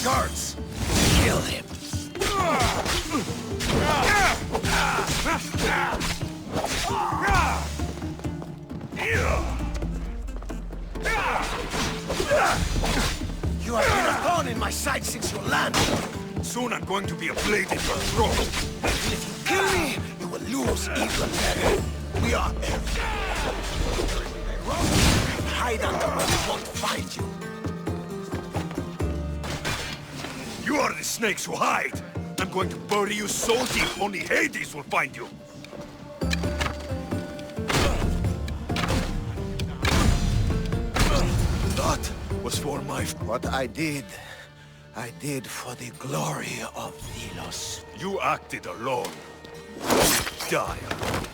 Guards! Kill him! You have been a thorn in my side since your land. Soon I'm going to be a blade in your throat. And if you kill me, you will lose even better. We are hide under where we won't find you. You are the snakes who hide. I'm going to bury you so deep only Hades will find you. That was for my... What I did for the glory of Delos. You acted alone. Die alone.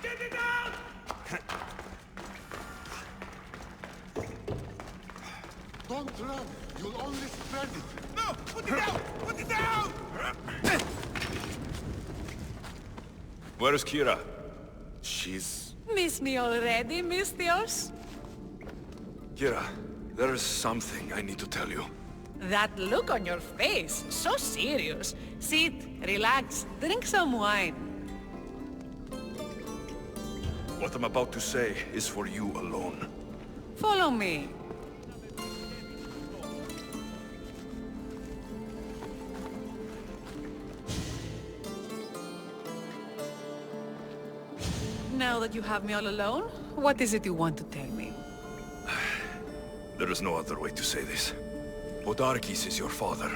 Get it out! Don't run! You'll only spread it! No! Put it down! Put it down! Where's Kira? She's... Miss me already, Mystios? Kira, there is something I need to tell you. That look on your face, so serious. Sit, relax, drink some wine. What I'm about to say is for you alone. Follow me. Now that you have me all alone, what is it you want to tell me? There is no other way to say this. Odarkis is your father.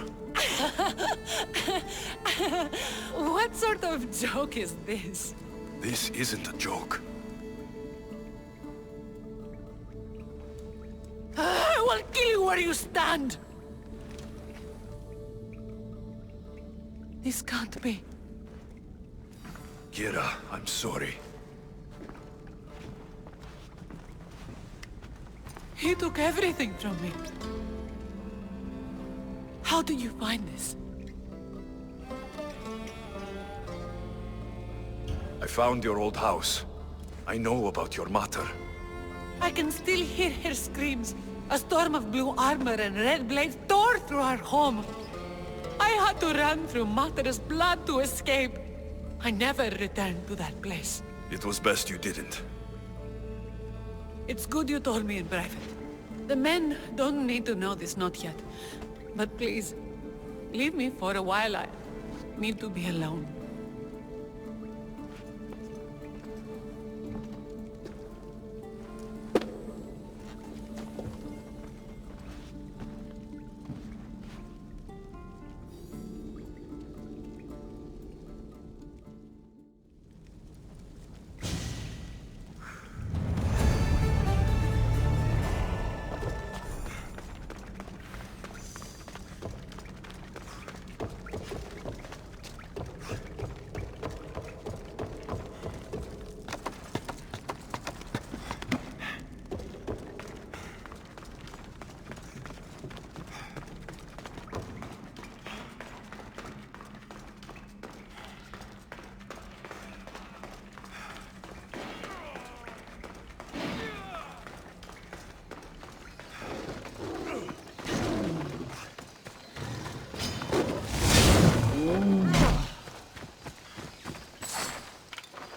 What sort of joke is this? This isn't a joke. I will kill you where you stand! This can't be. Kira, I'm sorry. He took everything from me. How did you find this? I found your old house. I know about your mater. I can still hear her screams. A storm of blue armor and red blades tore through our home. I had to run through Mater's blood to escape. I never returned to that place. It was best you didn't. It's good you told me in private. The men don't need to know this, not yet. But please, leave me for a while. I need to be alone.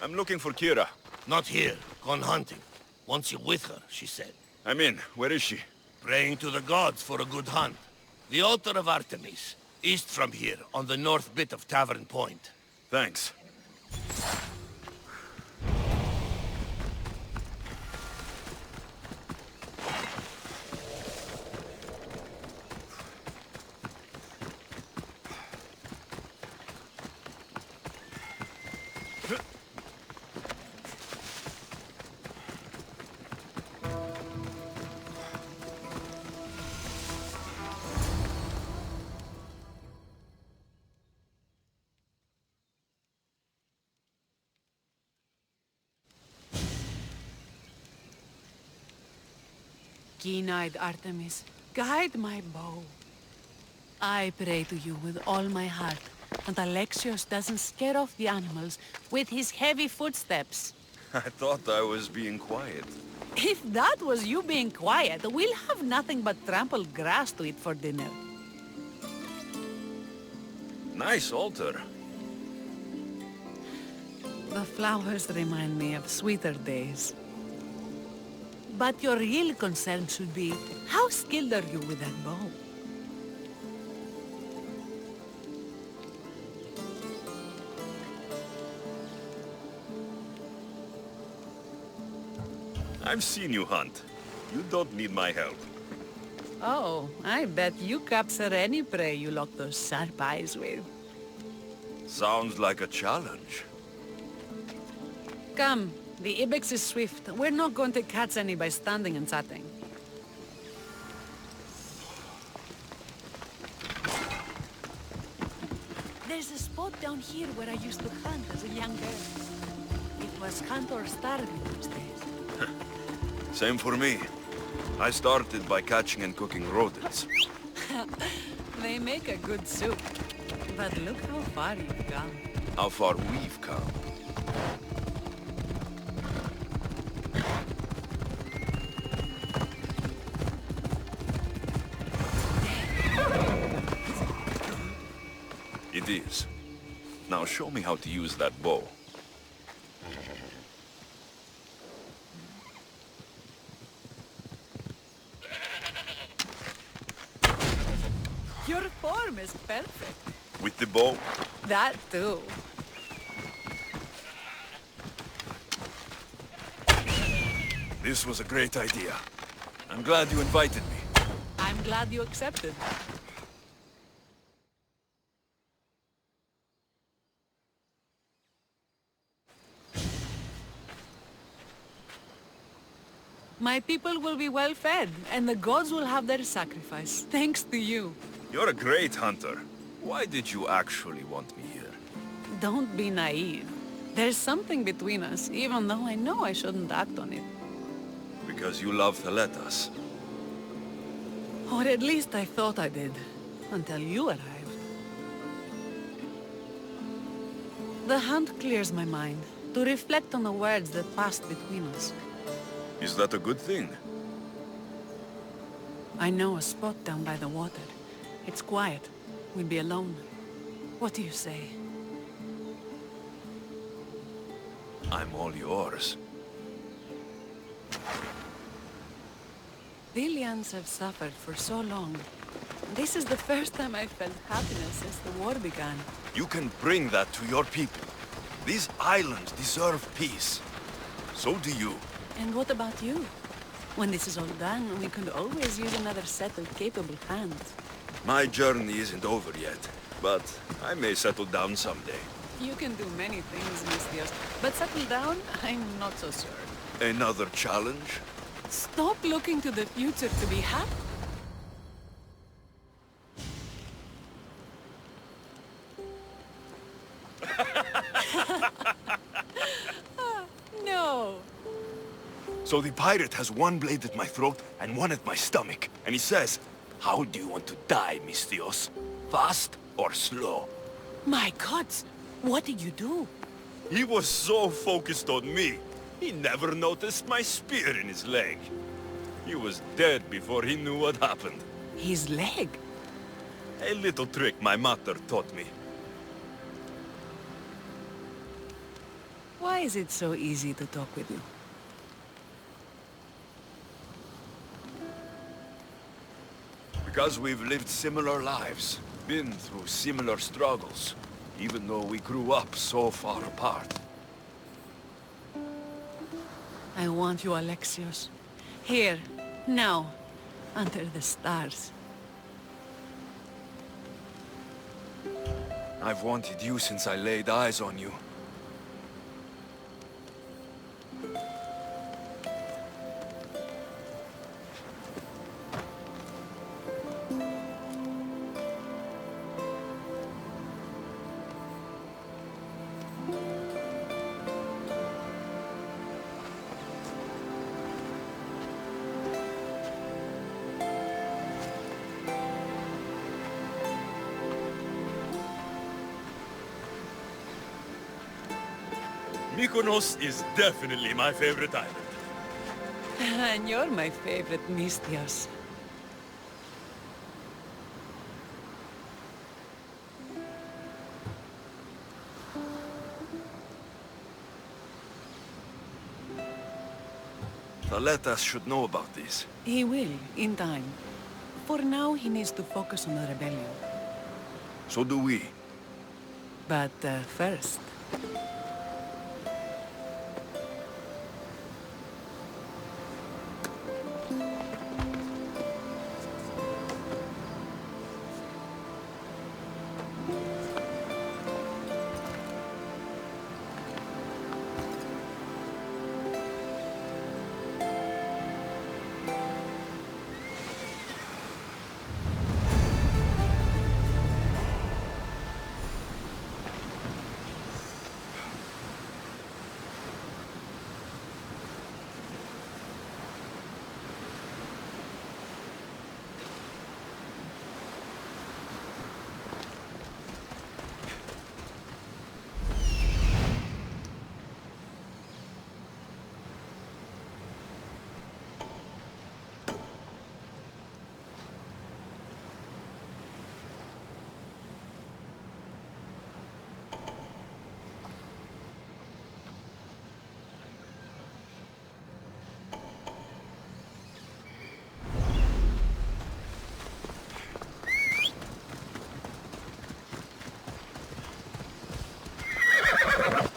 I'm looking for Kira. Not here. Gone hunting. Wants you with her, she said. I'm in. Where is she? Praying to the gods for a good hunt. The altar of Artemis. East from here, on the north bit of Tavern Point. Thanks. Keen-eyed Artemis, guide my bow. I pray to you with all my heart, and Alexios doesn't scare off the animals with his heavy footsteps. I thought I was being quiet. If that was you being quiet, we'll have nothing but trampled grass to eat for dinner. Nice altar. The flowers remind me of sweeter days. But your real concern should be, how skilled are you with that bow? I've seen you hunt. You don't need my help. Oh, I bet you capture any prey you lock those sharp eyes with. Sounds like a challenge. Come, the ibex is swift. We're not going to catch any by standing and chatting. There's a spot down here where I used to hunt as a young girl. It was hunt or starve in those days. Same for me. I started by catching and cooking rodents. They make a good soup. But look how far you've come. How far we've come. It is. Now show me how to use that bow. Your form is perfect. With the bow? That too. This was a great idea. I'm glad you invited me. I'm glad you accepted. My people will be well fed, and the gods will have their sacrifice, thanks to you. You're a great hunter. Why did you actually want me here? Don't be naive. There's something between us, even though I know I shouldn't act on it. Because you love to let us. Or at least I thought I did, until you arrived. The hunt clears my mind, to reflect on the words that passed between us. Is that a good thing? I know a spot down by the water. It's quiet. We'll be alone. What do you say? I'm all yours. Billions have suffered for so long. This is the first time I've felt happiness since the war began. You can bring that to your people. These islands deserve peace. So do you. And what about you? When this is all done, we could always use another set of capable hands. My journey isn't over yet, but I may settle down someday. You can do many things, Alexios, but settle down, I'm not so sure. Another challenge? Stop looking to the future to be happy. No. So the pirate has one blade at my throat and one at my stomach, and he says, "How do you want to die, Mistios? Fast or slow?" My gods, what did you do? He was so focused on me, he never noticed my spear in his leg. He was dead before he knew what happened. His leg? A little trick my mother taught me. Why Why is it so easy to talk with you? Because we've lived similar lives, been through similar struggles, even though we grew up so far apart. I want you, Alexios. Here, now, under the stars. I've wanted you since I laid eyes on you. Mykonos is definitely my favorite island. And you're my favorite, Mystios. Leonidas should know about this. He will, in time. For now, he needs to focus on the rebellion. So do we. But first...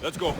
Let's go.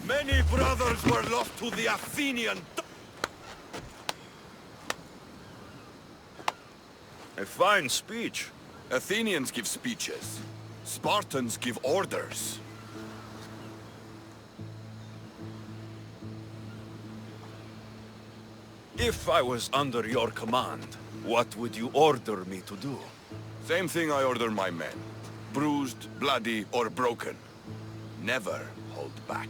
Many brothers were lost to the Athenian... A fine speech. Athenians give speeches. Spartans give orders. If I was under your command, what would you order me to do? Same thing I order my men. Bruised, bloody, or broken. Never hold back.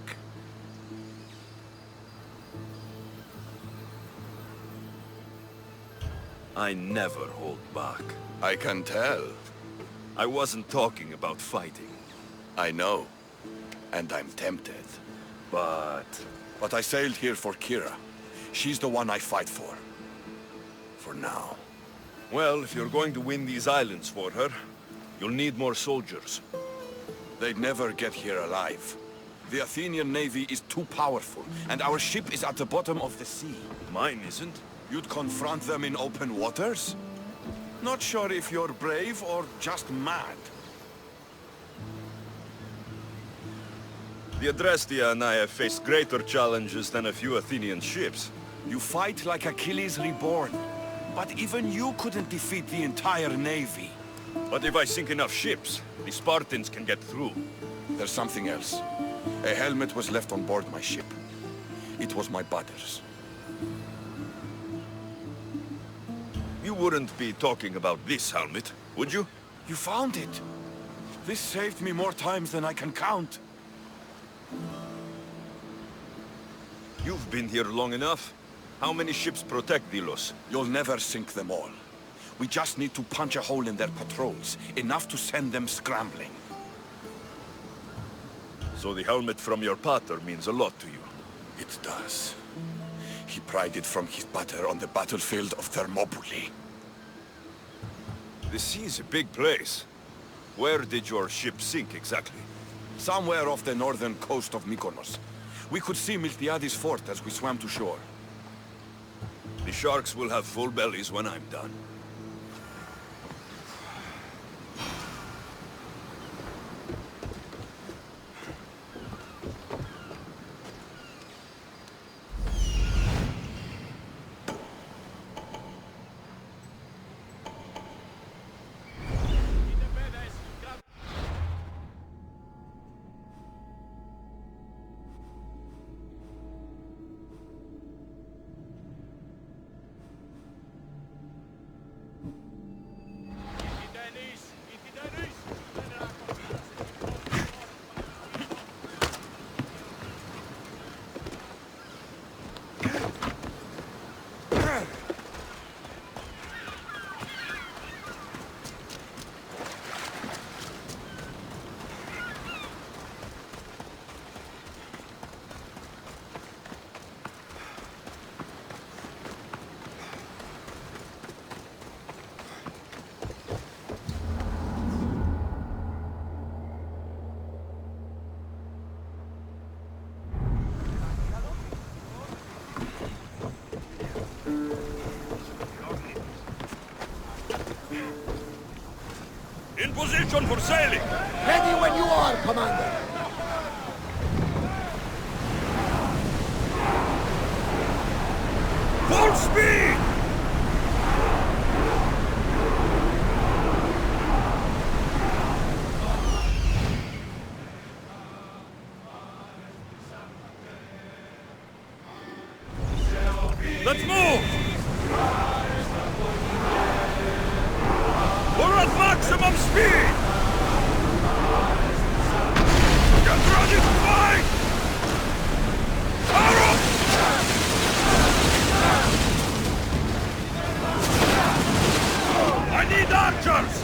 I never hold back. I can tell. I wasn't talking about fighting. I know. And I'm tempted. But I sailed here for Kira. She's the one I fight for. For now. Well, if you're going to win these islands for her, you'll need more soldiers. They'd never get here alive. The Athenian navy is too powerful, and our ship is at the bottom of the sea. Mine isn't. You'd confront them in open waters? Not sure if you're brave or just mad. The Adrestia and I have faced greater challenges than a few Athenian ships. You fight like Achilles reborn. But even you couldn't defeat the entire navy. But if I sink enough ships, the Spartans can get through. There's something else. A helmet was left on board my ship. It was my brother's. You wouldn't be talking about this helmet, would you? You found it. This saved me more times than I can count. You've been here long enough. How many ships protect Delos? You'll never sink them all. We just need to punch a hole in their patrols, enough to send them scrambling. So the helmet from your pater means a lot to you. It does. He pried it from his pater on the battlefield of Thermopylae. The sea's a big place. Where did your ship sink exactly? Somewhere off the northern coast of Mykonos. We could see Miltiades' fort as we swam to shore. The sharks will have full bellies when I'm done. In position for sailing! Ready when you are, Commander. Full speed! Let's move! We're at maximum speed! Get ready to fight! Fire up! I need archers!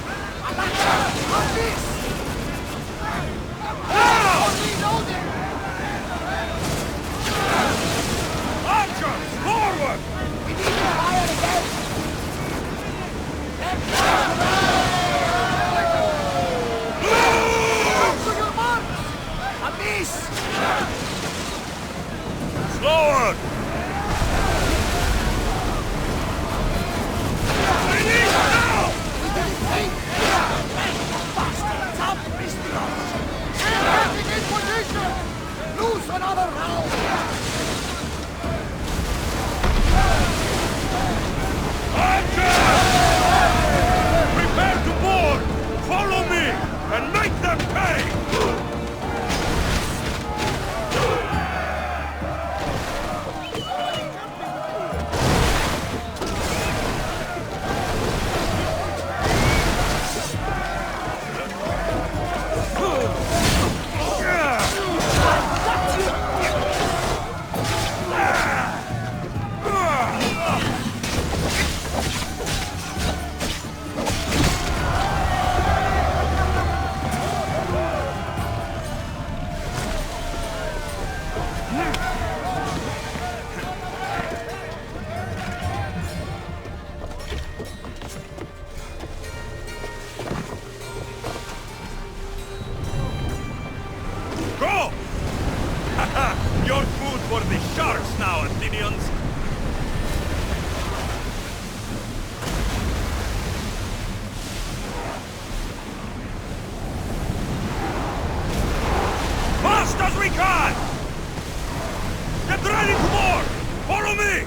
Archers, forward! We need to fire again! Slower! We need now! In position! Lose another round! Prepare to board! Follow me! And make them pay! Your food for the sharks now, Athenians! Fast as we can! Get ready to board! Follow me!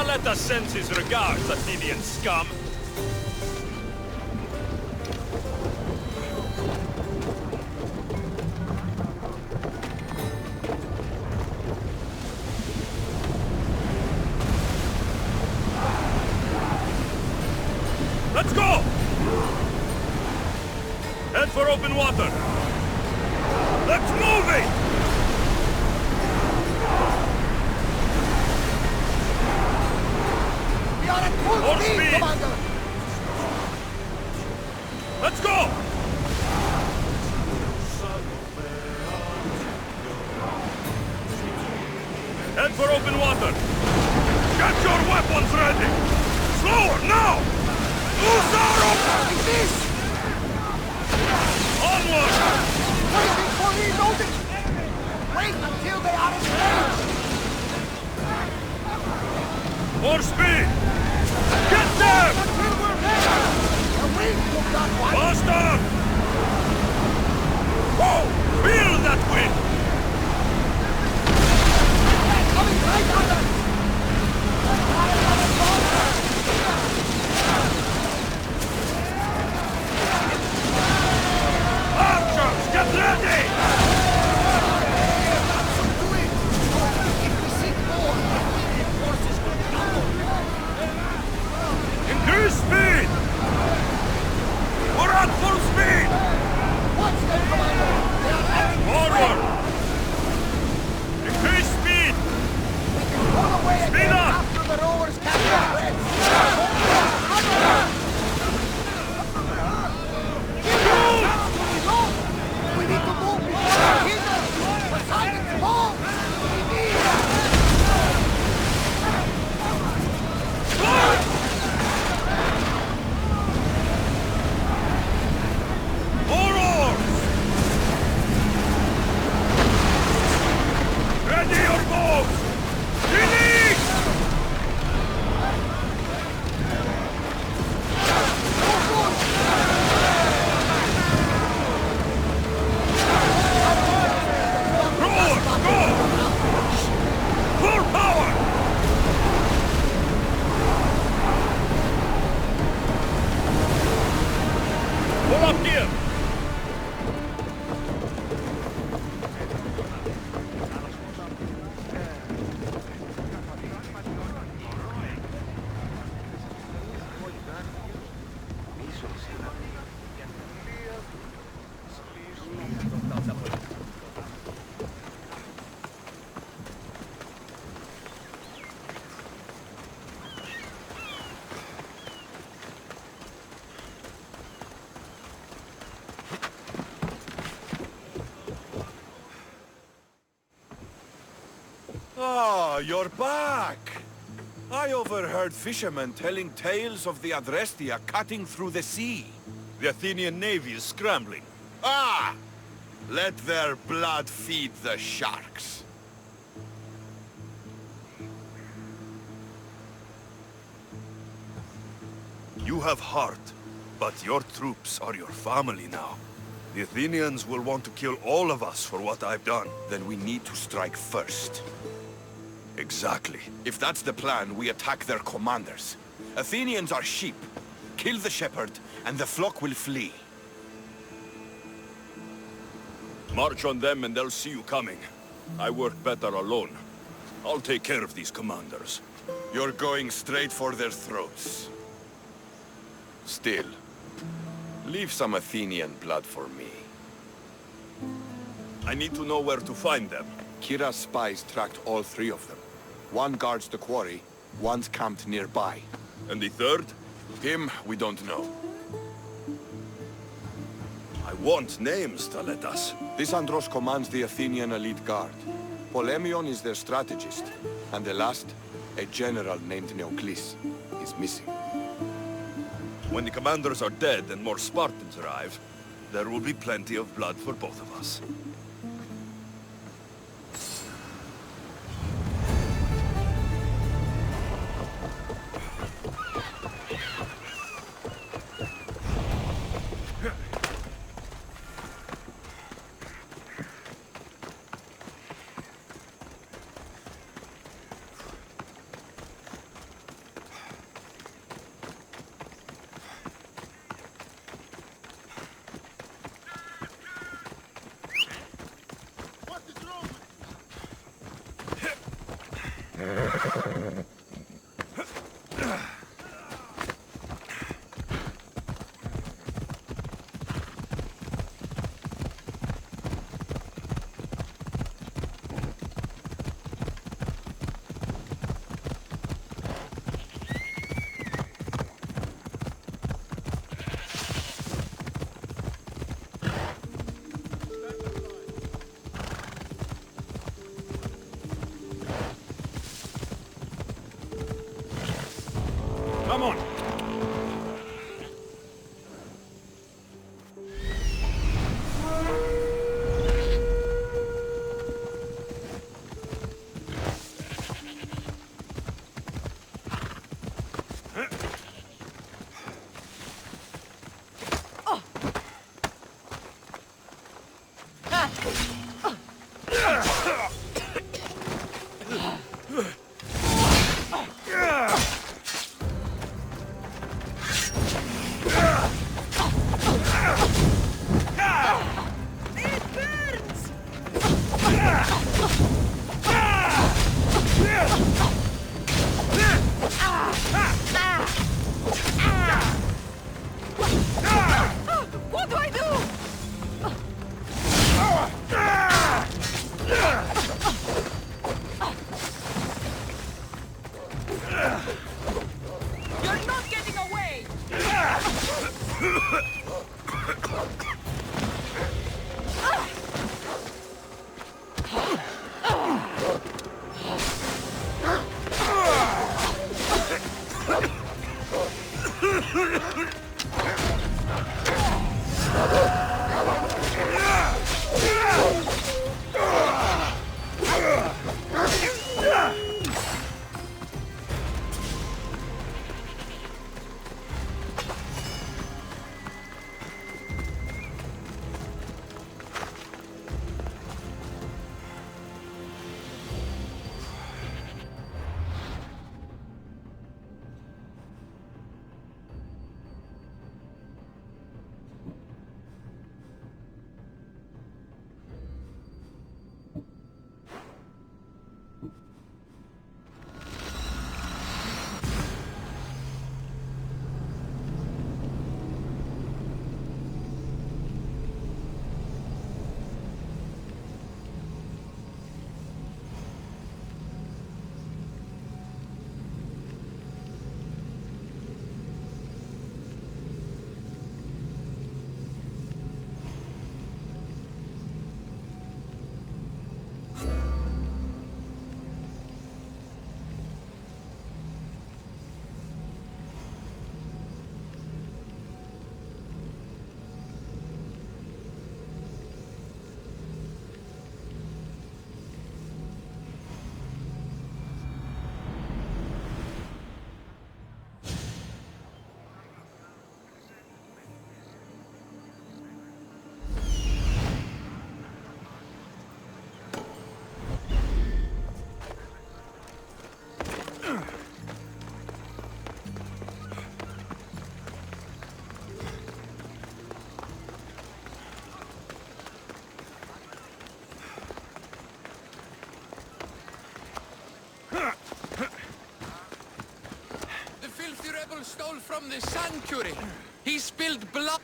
Let us send his regards, Athenian scum! Let's go! Head for open water! Let's move it! More speed! Commander. Let's go! Head for open water! Get your weapons ready! Slower, now! Loose our Like this! Onward! Waiting for reloading! Wait until they are engaged! More speed! Get them! Until we're ready! A wing took that one! Faster! Whoa! Feel that wind! Coming right at us! Archers, get ready! Do it! If we seek more, the forces will double! Increase speed! We're at full speed! Watch them, Commander! They are acting Forward! Increase speed! We can pull away Speed again up! after the rowers catch their breath! We need to move before they hit us! Poseidon's bomb! We need More oars! Ready your boats! Release! Rowers, go! Full power! Pull up here! Ah, you're back! I overheard fishermen telling tales of the Adrestia cutting through the sea. The Athenian navy is scrambling. Ah! Let their blood feed the sharks. You have heart, but your troops are your family now. The Athenians will want to kill all of us for what I've done. Then we need to strike first. A exactly? If that's the plan, we attack their commanders. Athenians are sheep. Kill the shepherd, and the flock will flee. March on them and they'll see you coming. I work better alone. I'll take care of these commanders. You're going straight for their throats. Still, leave some Athenian blood for me. I need to know where to find them. Kira's spies tracked all three of them. One guards the quarry, one's camped nearby. And the third? Him, we don't know. I want names, Leonidas. This Andros commands the Athenian elite guard. Polemion is their strategist. And the last, a general named Neoclis, is missing. When the commanders are dead and more Spartans arrive, there will be plenty of blood for both of us. What is wrong? Come on! What do I do? You're not getting away! stole from the sanctuary. He spilled blood.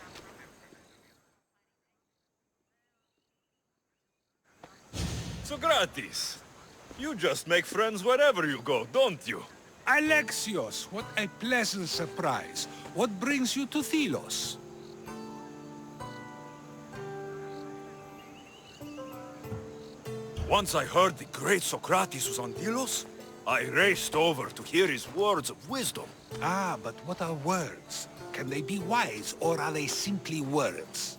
Socrates, you just make friends wherever you go, don't you? Alexios, what a pleasant surprise. What brings you to THROGH? Once I heard the great Socrates was on Delos, I raced over to hear his words of wisdom. Ah, but what are words? Can they be wise, or are they simply words?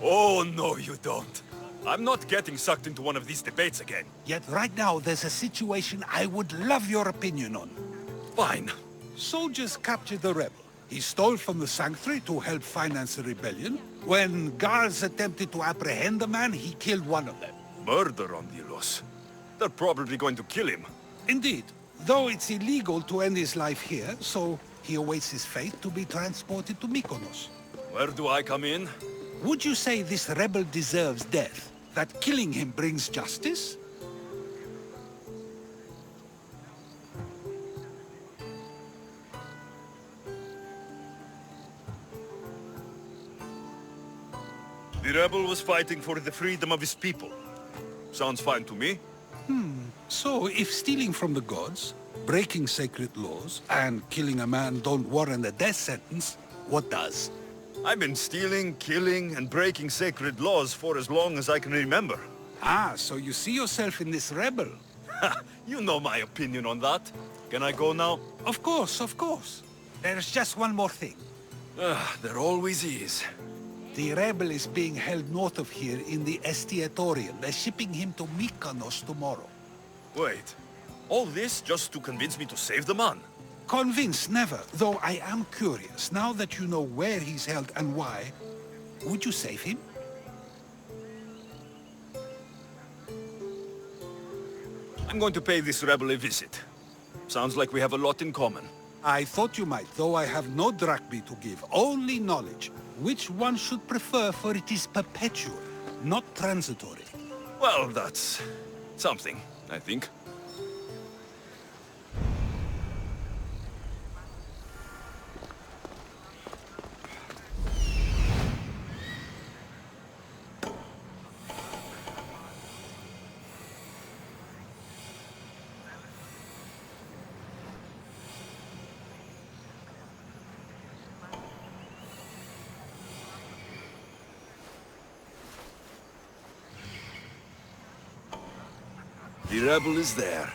Oh, no, you don't. I'm not getting sucked into one of these debates again. Yet right now, there's a situation I would love your opinion on. Fine. Soldiers captured the rebel. He stole from the sanctuary to help finance the rebellion. When guards attempted to apprehend the man, he killed one of them. Murder on Delos. They're probably going to kill him. Indeed, though it's illegal to end his life here, so he awaits his fate to be transported to Mykonos. Where do I come in? Would you say this rebel deserves death? That killing him brings justice? The rebel was fighting for the freedom of his people. Sounds fine to me. So, if stealing from the gods, breaking sacred laws, and killing a man don't warrant a death sentence, what does? I've been stealing, killing, and breaking sacred laws for as long as I can remember. Ah, so you see yourself in this rebel? Ha! You know my opinion on that. Can I go now? Of course, of course. There's just one more thing. There always is. The rebel is being held north of here in the Estiatorium. They're shipping him to Mykonos tomorrow. Wait. All this just to convince me to save the man? Convinced, never. Though I am curious, now that you know where he's held and why, would you save him? I'm going to pay this rebel a visit. Sounds like we have a lot in common. I thought you might, though I have no drachmae to give, only knowledge. Which one should prefer, for it is perpetual, not transitory. Well, that's something, I think. The rebel is there.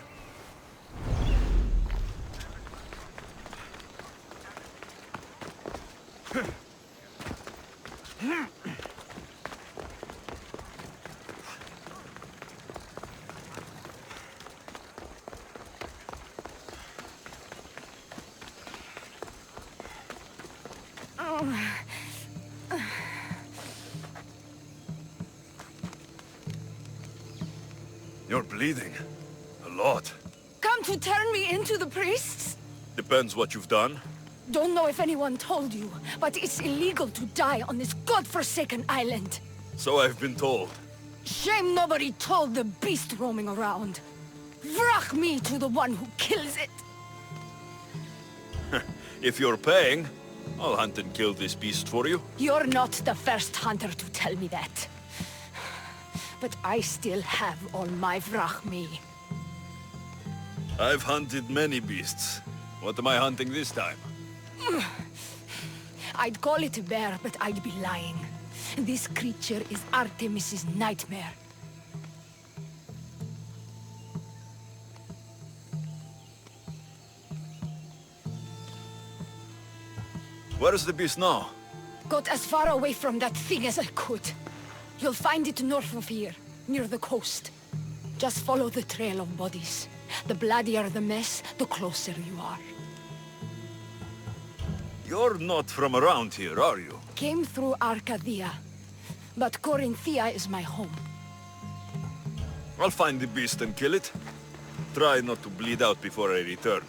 You're bleeding. A lot. Come to turn me into the priests? Depends what you've done. Don't know if anyone told you, but it's illegal to die on this godforsaken island. So I've been told. Shame nobody told the beast roaming around. Vrach me to the one who kills it. If you're paying, I'll hunt and kill this beast for you. You're not the first hunter to tell me that. But I still have all my vrach me. I've hunted many beasts. What am I hunting this time? I'd call it a bear, but I'd be lying. This creature is Artemis's nightmare. Where is the beast now? Got as far away from that thing as I could. You'll find it north of here, near the coast. Just follow the trail of bodies. The bloodier the mess, the closer you are. You're not from around here, are you? Came through Arcadia, but Corinthia is my home. I'll find the beast and kill it. Try not to bleed out before I return.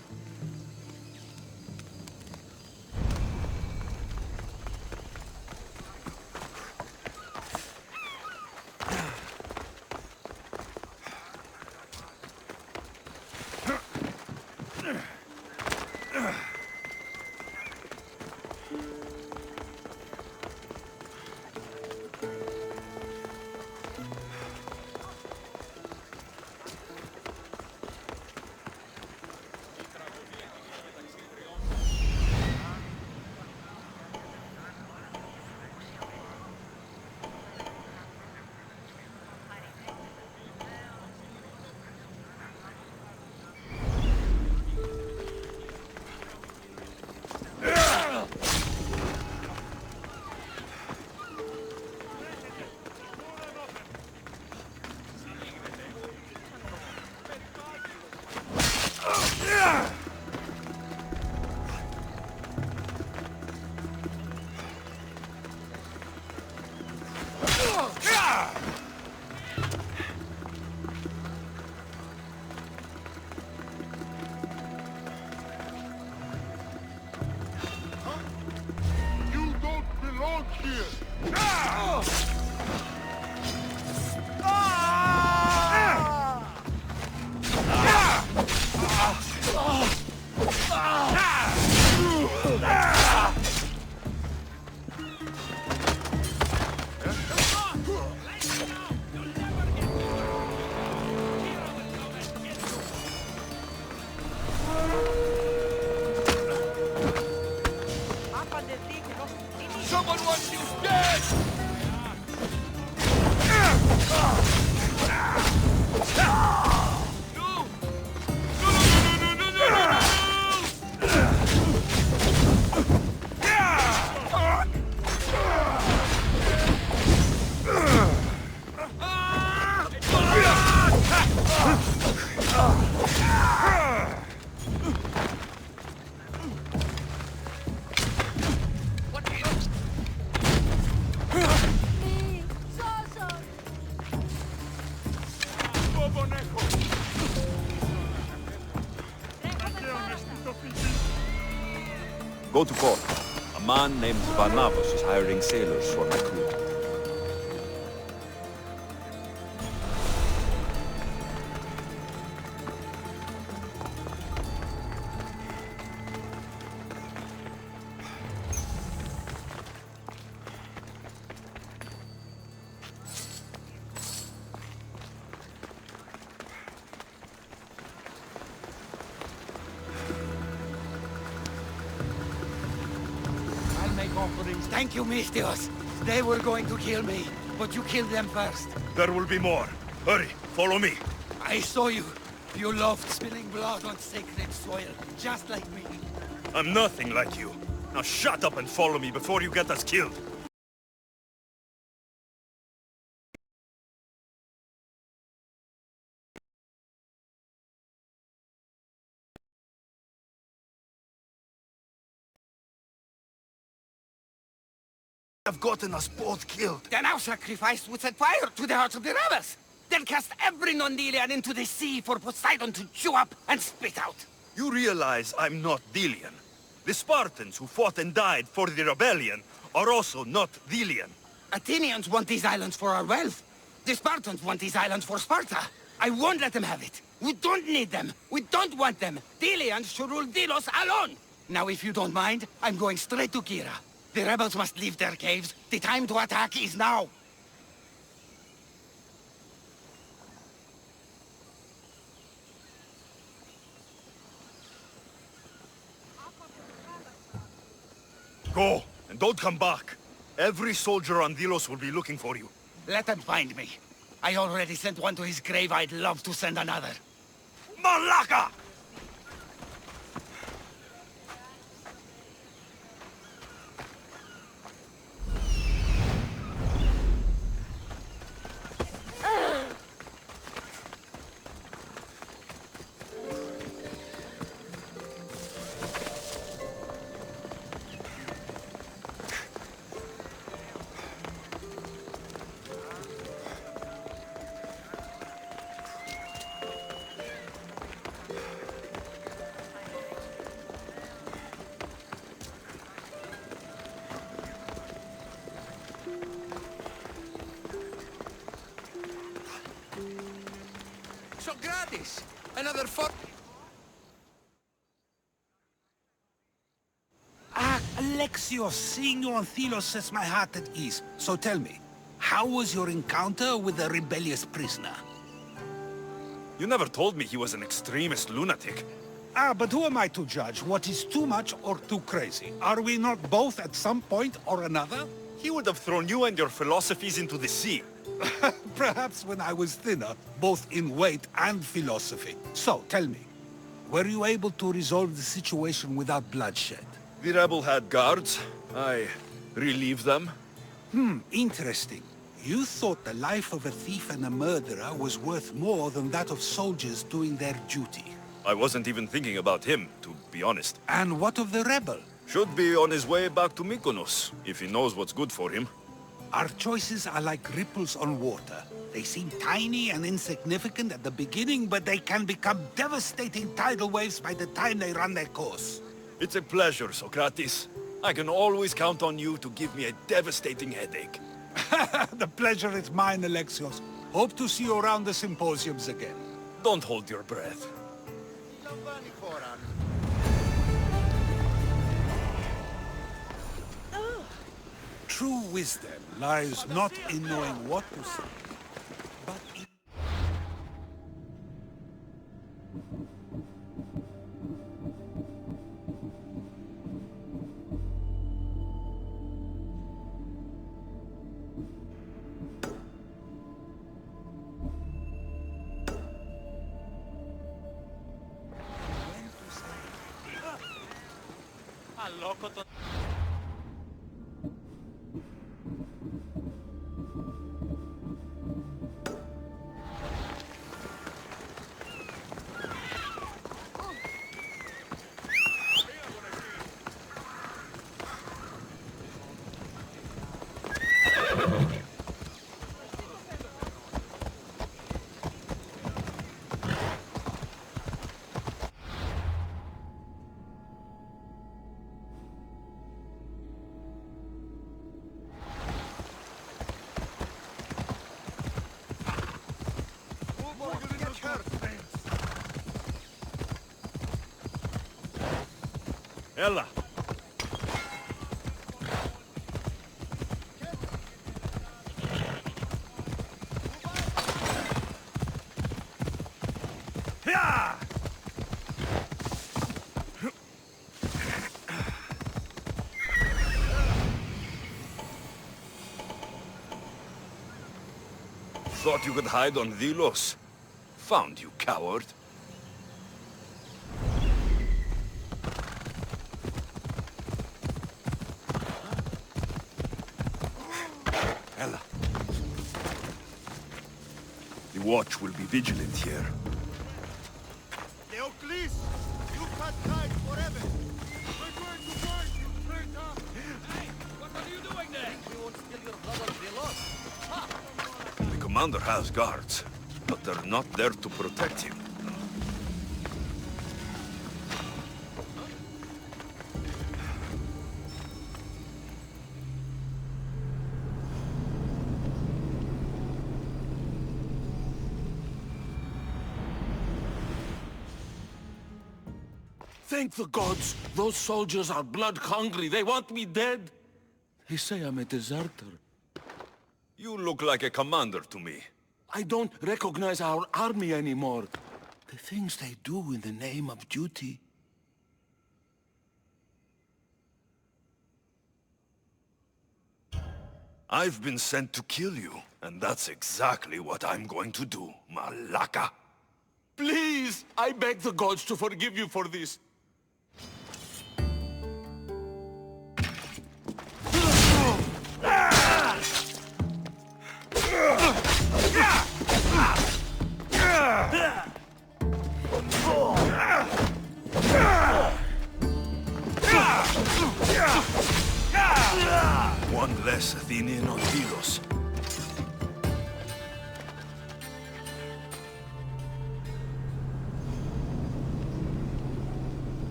Someone wants you dead! Go to port. A man named Varnavos is hiring sailors for my crew. Offerings. Thank you, Misthios. They were going to kill me, but you killed them first. There will be more. Hurry, follow me. I saw you. You loved spilling blood on sacred soil, just like me. I'm nothing like you. Now shut up and follow me before you get us killed. Have gotten us both killed. Then our sacrifice would set fire to the hearts of the rebels. Then cast every non-Delian into the sea for Poseidon to chew up and spit out. You realize I'm not Delian. The Spartans who fought and died for the rebellion are also not Delian. Athenians want these islands for our wealth. The Spartans want these islands for Sparta. I won't let them have it. We don't need them. We don't want them. Delians should rule Delos alone. Now, if you don't mind, I'm going straight to Kira. The rebels must leave their caves. The time to attack is now. Go, and don't come back. Every soldier on Delos will be looking for you. Let them find me. I already sent one to his grave. I'd love to send another. Malaka! So gratis! Another Alexios, seeing you on Thelos sets my heart at ease. So tell me, how was your encounter with the rebellious prisoner? You never told me he was an extremist lunatic. But who am I to judge what is too much or too crazy? Are we not both at some point or another? He would have thrown you and your philosophies into the sea. Perhaps when I was thinner, both in weight and philosophy. So, tell me, were you able to resolve the situation without bloodshed? The rebel had guards. I relieved them. Interesting. You thought the life of a thief and a murderer was worth more than that of soldiers doing their duty. I wasn't even thinking about him, to be honest. And what of the rebel? Should be on his way back to Mykonos, if he knows what's good for him. Our choices are like ripples on water. They seem tiny and insignificant at the beginning, but they can become devastating tidal waves by the time they run their course. It's a pleasure, Socrates. I can always count on you to give me a devastating headache. The pleasure is mine, Alexios. Hope to see you around the symposiums again. Don't hold your breath. True wisdom lies not in knowing what to say, but in... Ella! Thought you could hide on Delos? Found you, coward. Ella. The watch will be vigilant here. Leonidas, you can't hide forever. We're going to find you, traitor. Hey, what are you doing there? You won't steal your brother's Delos? The commander has guards, but they're not there to protect him. Thank the gods! Those soldiers are blood-hungry. They want me dead. They say I'm a deserter. You look like a commander to me. I don't recognize our army anymore. The things they do in the name of duty. I've been sent to kill you, and that's exactly what I'm going to do, Malaka. Please! I beg the gods to forgive you for this. One less Athenian on Delos.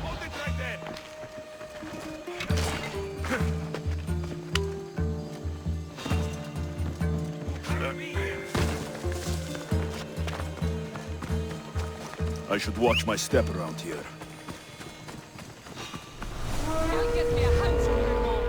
Hold it right there! I should watch my step around here. I'll get me a handful more.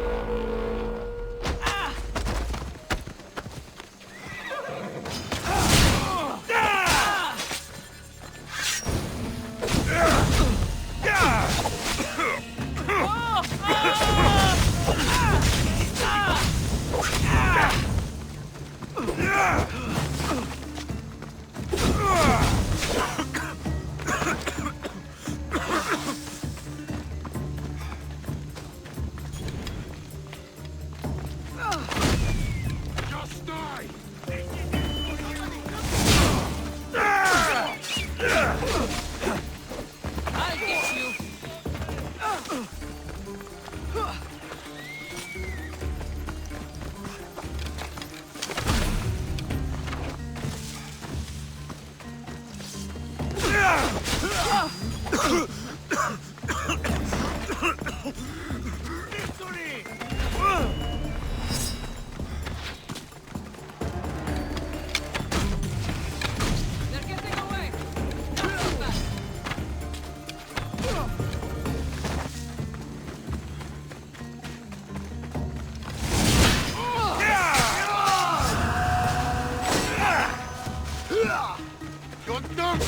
I'll get you. They're getting away. Not so fast. You're done!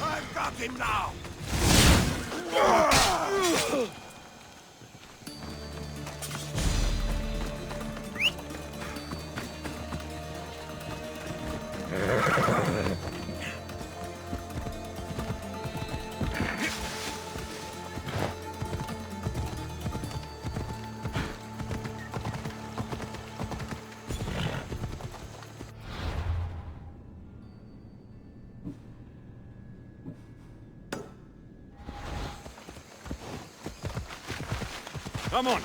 I've got him now! Come on!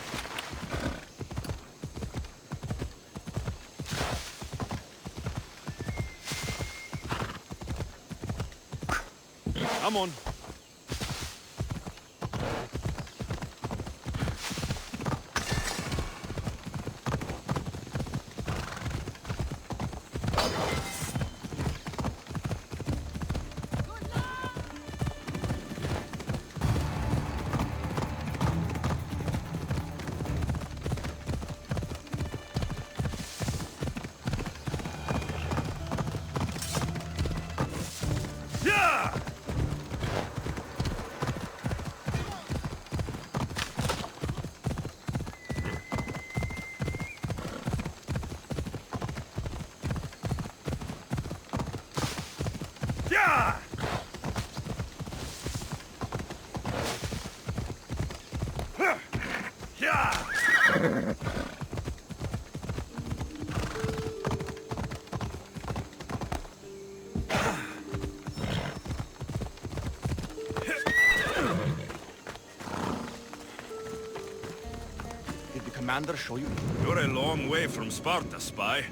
Come on! Did the commander show you? You're a long way from Sparta, spy.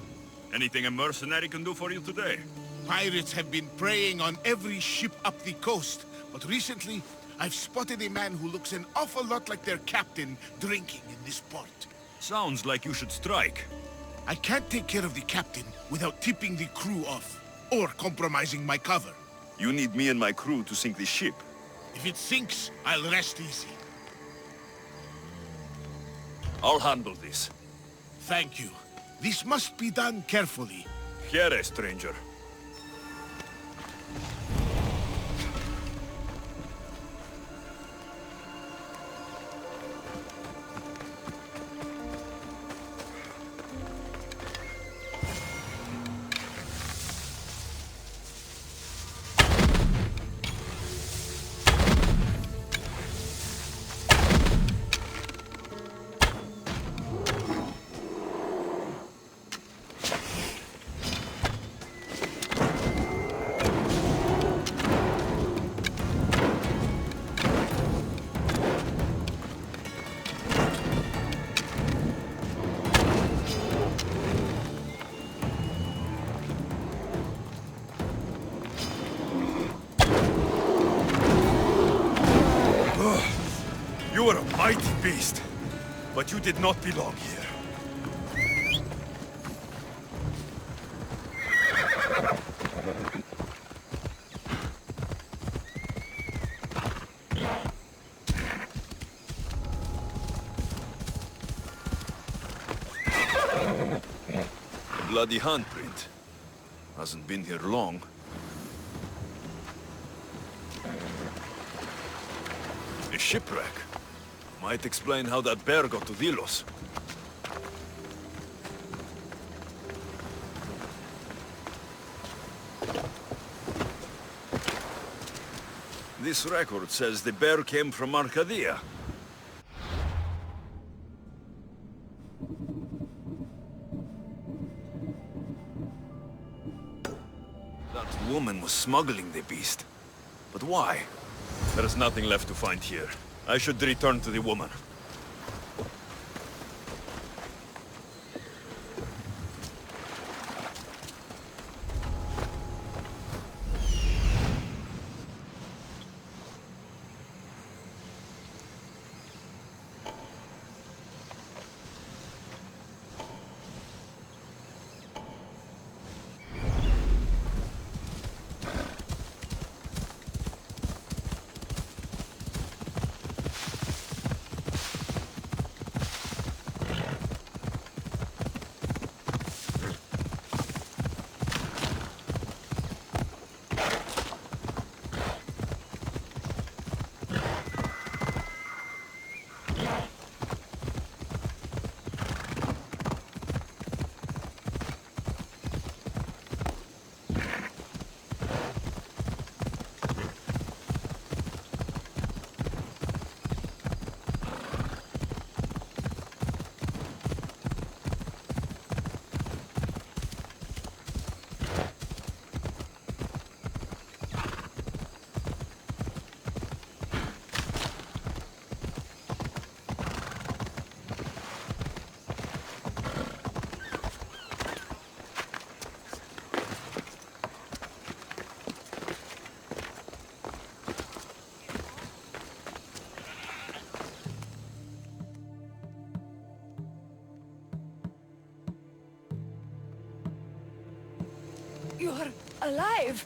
Anything a mercenary can do for you today? Pirates have been preying on every ship up the coast, but recently, I've spotted a man who looks an awful lot like their captain drinking in this port. Sounds like you should strike. I can't take care of the captain without tipping the crew off, or compromising my cover. You need me and my crew to sink the ship. If it sinks, I'll rest easy. I'll handle this. Thank you. This must be done carefully. Here, stranger. You are a mighty beast, but you did not belong here. A bloody handprint. Hasn't been here long. A shipwreck. Might explain how that bear got to Delos. This record says the bear came from Arcadia. That woman was smuggling the beast. But why? There is nothing left to find here. I should return to the woman. alive.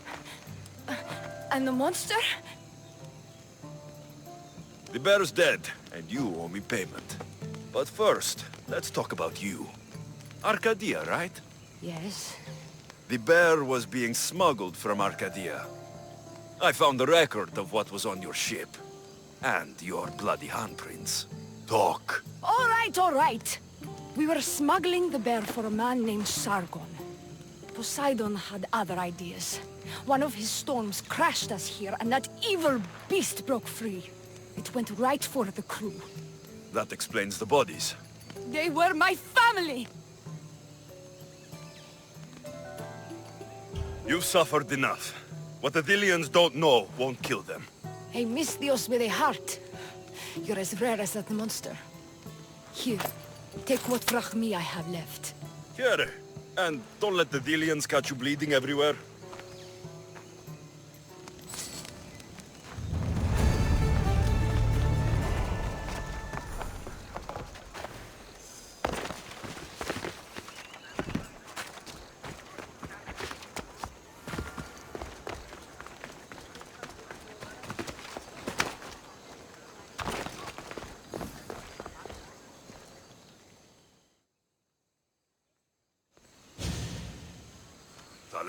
And the monster? The bear's dead, and you owe me payment. But first, let's talk about you. Arcadia, right? Yes. The bear was being smuggled from Arcadia. I found the record of what was on your ship. And your bloody handprints. Talk. All right. We were smuggling the bear for a man named Sargon. Poseidon had other ideas. One of his storms crashed us here, and that evil beast broke free. It went right for the crew. That explains the bodies. They were my family! You've suffered enough. What the Delians don't know won't kill them. A Misthios with a heart. You're as rare as that monster. Here, take what drachmi I have left. Here. And don't let the Delians catch you bleeding everywhere.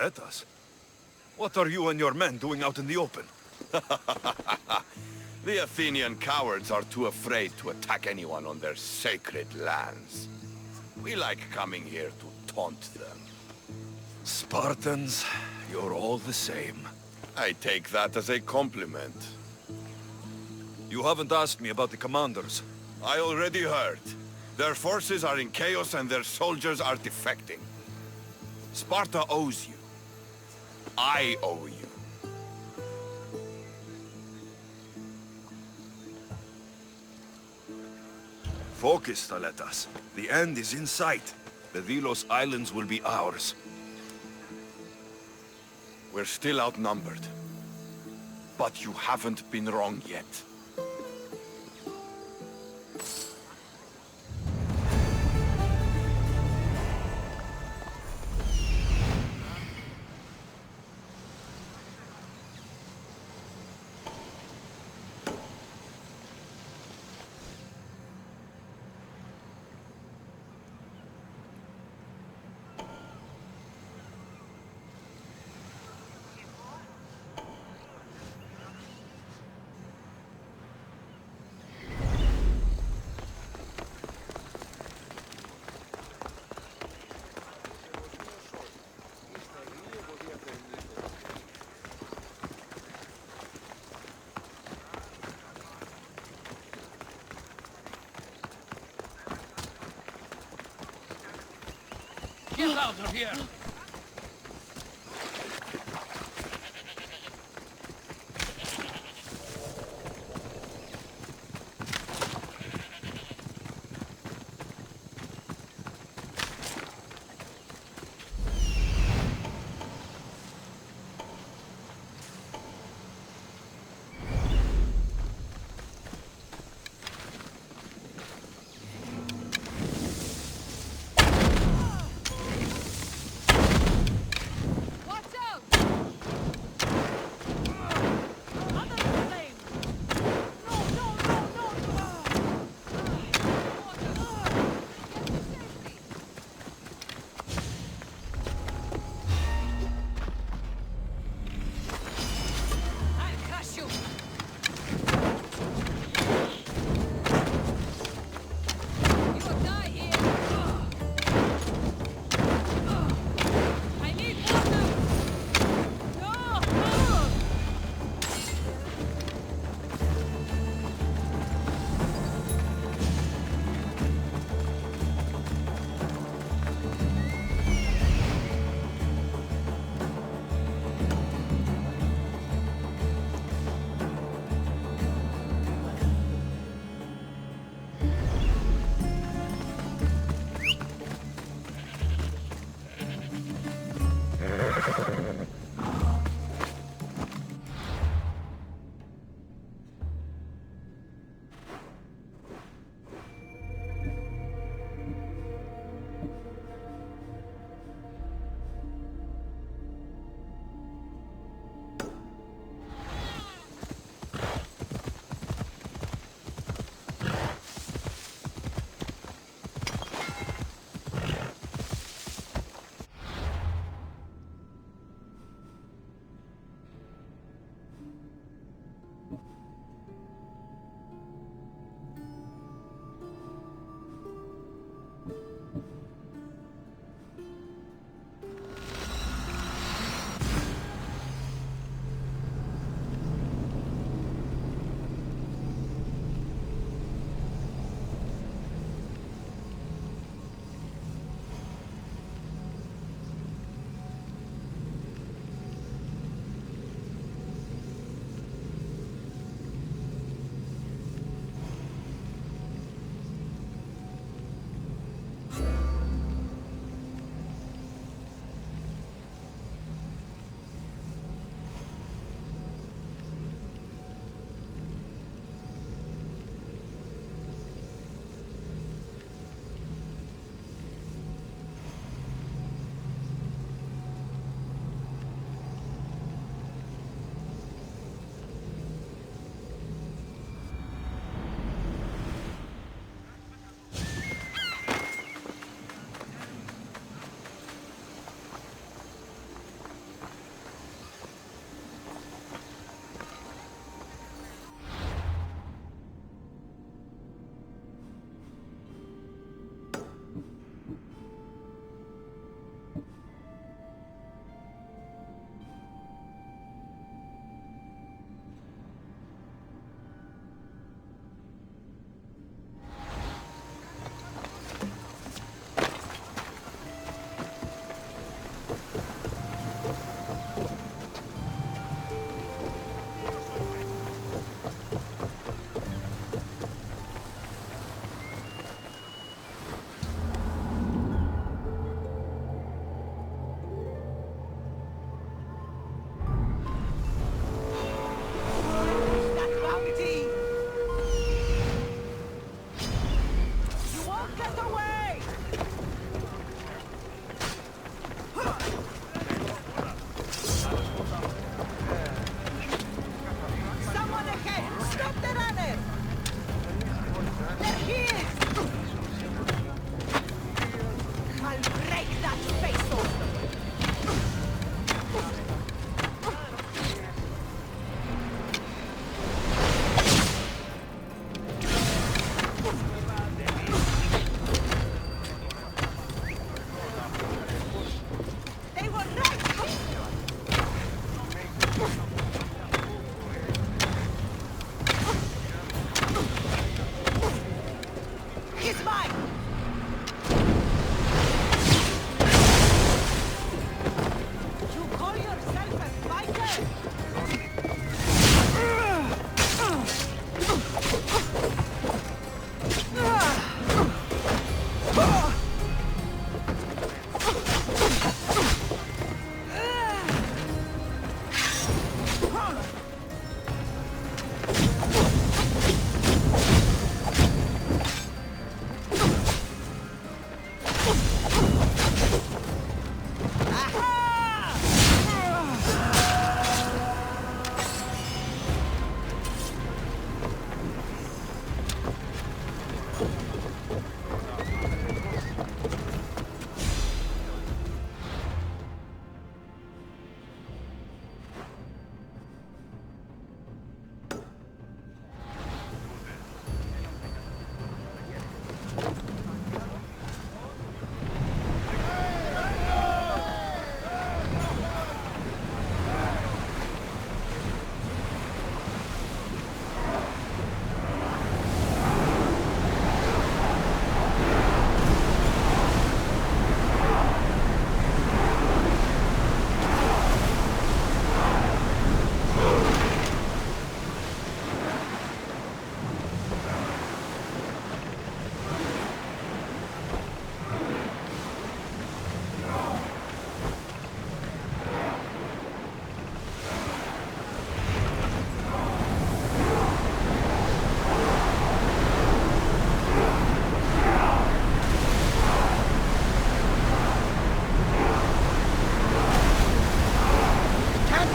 Leonidas? What are you and your men doing out in the open? The Athenian cowards are too afraid to attack anyone on their sacred lands. We like coming here to taunt them. Spartans, you're all the same. I take that as a compliment. You haven't asked me about the commanders. I already heard. Their forces are in chaos and their soldiers are defecting. Sparta owes you. I owe you. Focus, Alexios. The end is in sight. The Delos Islands will be ours. We're still outnumbered. But you haven't been wrong yet. Get out of here!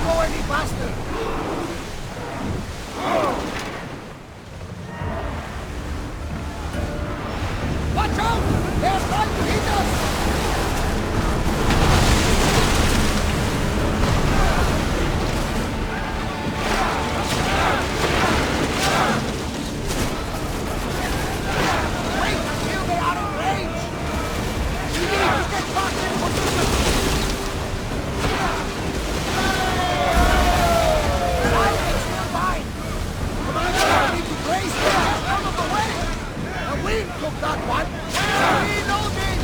go any faster! Watch out! They're trying to hit us! Wait until they are in range! We need to get back in position! Alex, we're fine! Commander, I need to brace them out of the way! The wind took that one! Reloading!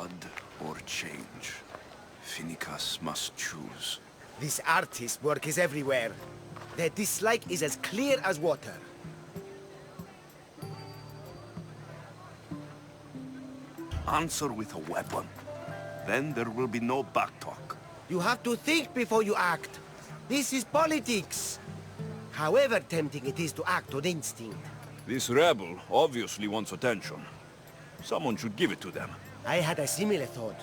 Blood or change. Finicus must choose. This artist's work is everywhere. Their dislike is as clear as water. Answer with a weapon. Then there will be no backtalk. You have to think before you act. This is politics. However tempting it is to act on instinct. This rebel obviously wants attention. Someone should give it to them. I had a similar thought.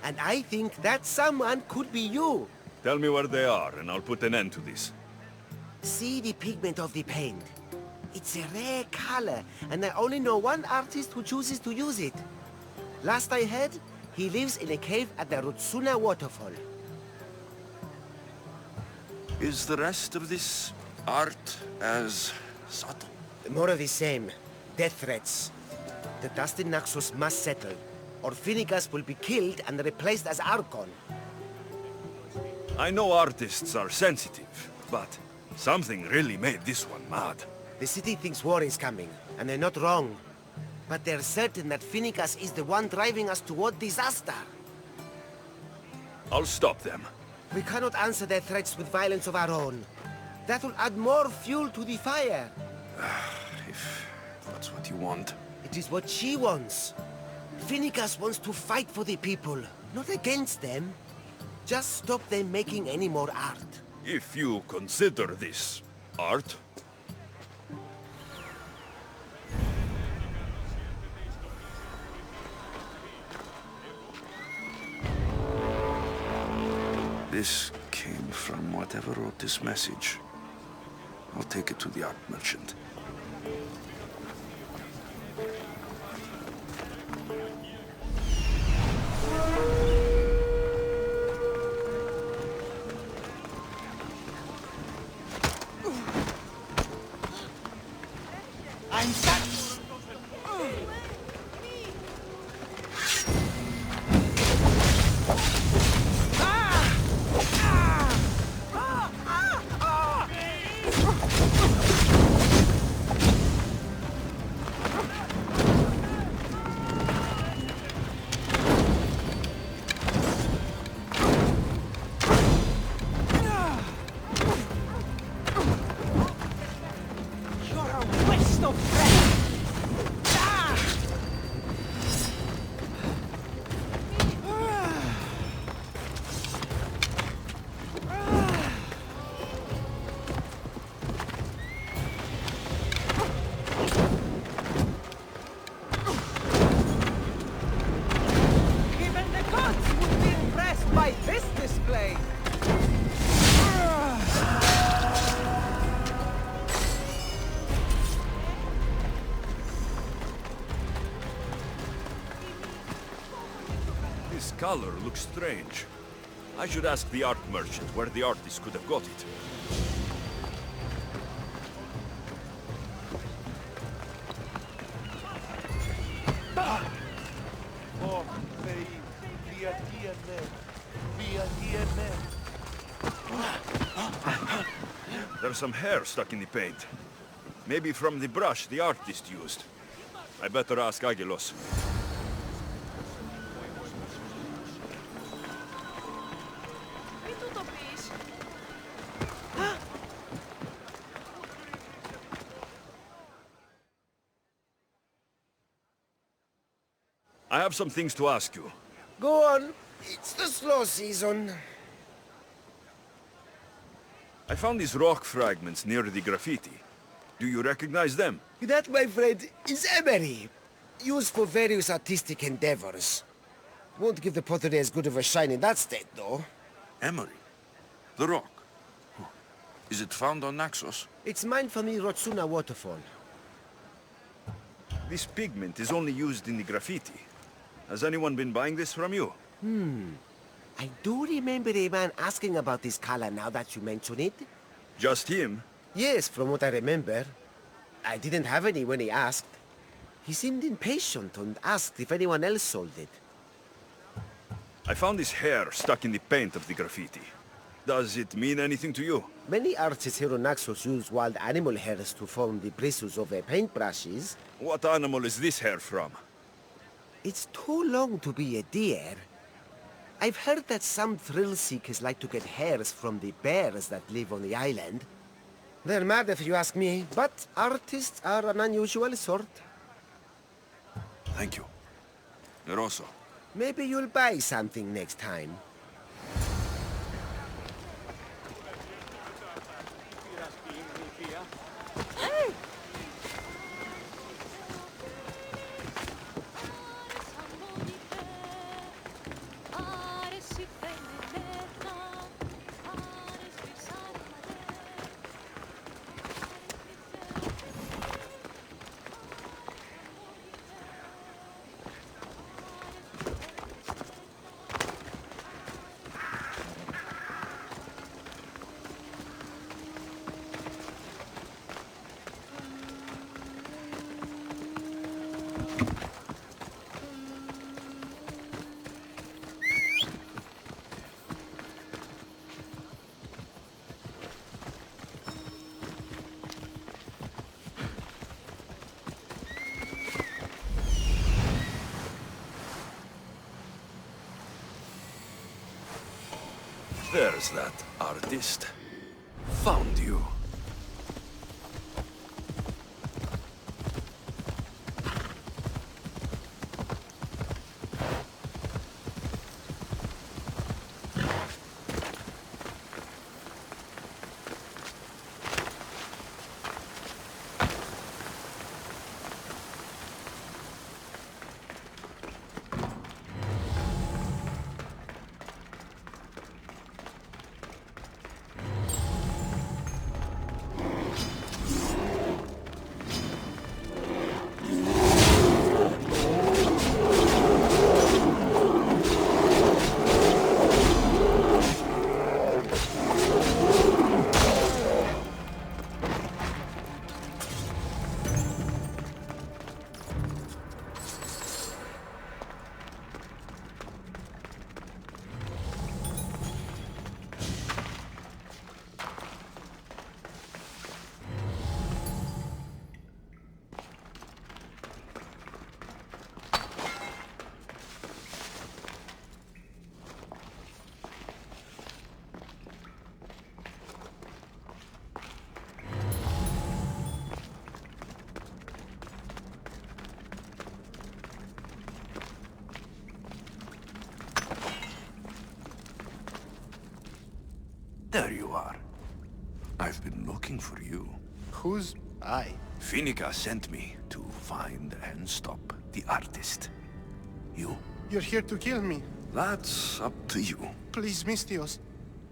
And I think that someone could be you. Tell me where they are, and I'll put an end to this. See the pigment of the paint. It's a rare color, and I only know one artist who chooses to use it. Last I heard, he lives in a cave at the Rutsuna waterfall. Is the rest of this art as subtle? More of the same. Death threats. The dust in Naxos must settle, or Finicus will be killed and replaced as Archon. I know artists are sensitive, but something really made this one mad. The city thinks war is coming, and they're not wrong. But they're certain that Finicus is the one driving us toward disaster. I'll stop them. We cannot answer their threats with violence of our own. That will add more fuel to the fire. If that's what you want. It is what she wants. Finicus wants to fight for the people, not against them. Just stop them making any more art. If you consider this art. This came from whatever wrote this message. I'll take it to the art merchant. I'm stuck! This color looks strange. I should ask the art merchant where the artist could have got it. There's some hair stuck in the paint. Maybe from the brush the artist used. I better ask Agilos. I have some things to ask you. Go on. It's the slow season. I found these rock fragments near the graffiti. Do you recognize them? That, my friend, is emery. Used for various artistic endeavors. Won't give the pottery as good of a shine in that state, though. Emery? The rock? Is it found on Naxos? It's mined from the Rutsuna waterfall. This pigment is only used in the graffiti. Has anyone been buying this from you? I do remember a man asking about this color now that you mention it. Just him? Yes, from what I remember. I didn't have any when he asked. He seemed impatient and asked if anyone else sold it. I found this hair stuck in the paint of the graffiti. Does it mean anything to you? Many artists here on Naxos use wild animal hairs to form the bristles of their paintbrushes. What animal is this hair from? It's too long to be a deer. I've heard that some thrill seekers like to get hairs from the bears that live on the island. They're mad if you ask me, but artists are an unusual sort. Thank you. Rosso. Maybe you'll buy something next time. There's that artist. Found you. There you are. I've been looking for you. Who's I? Finica sent me to find and stop the artist. You? You're here to kill me. That's up to you. Please, Misthios.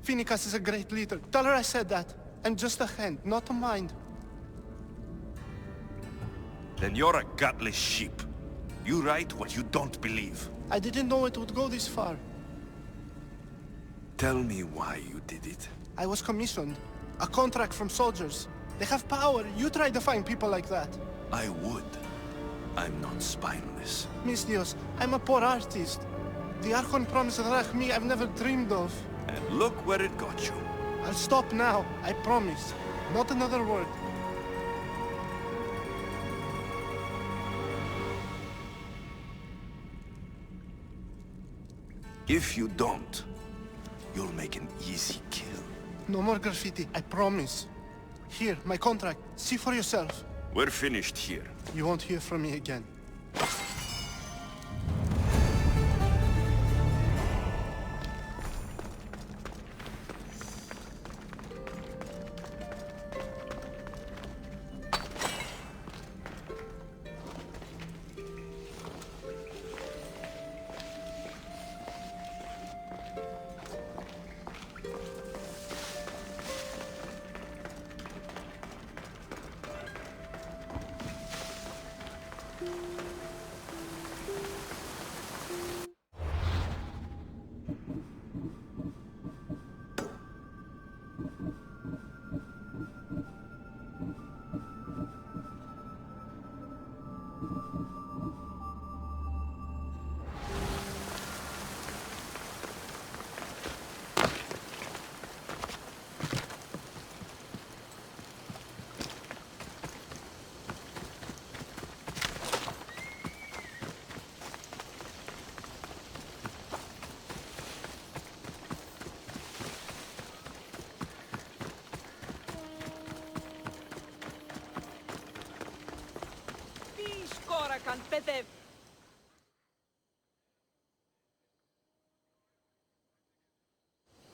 Finicas is a great leader. Tell her I said that. I'm just a hand, not a mind. Then you're a gutless sheep. You write what you don't believe. I didn't know it would go this far. Tell me why you did it. I was commissioned. A contract from soldiers. They have power. You try to find people like that. I would. I'm not spineless. Misthios, I'm a poor artist. The Archon promised Rach me I've never dreamed of. And look where it got you. I'll stop now. I promise. Not another word. If you don't, you'll make an easy kill. No more graffiti, I promise. Here, my contract. See for yourself. We're finished here. You won't hear from me again.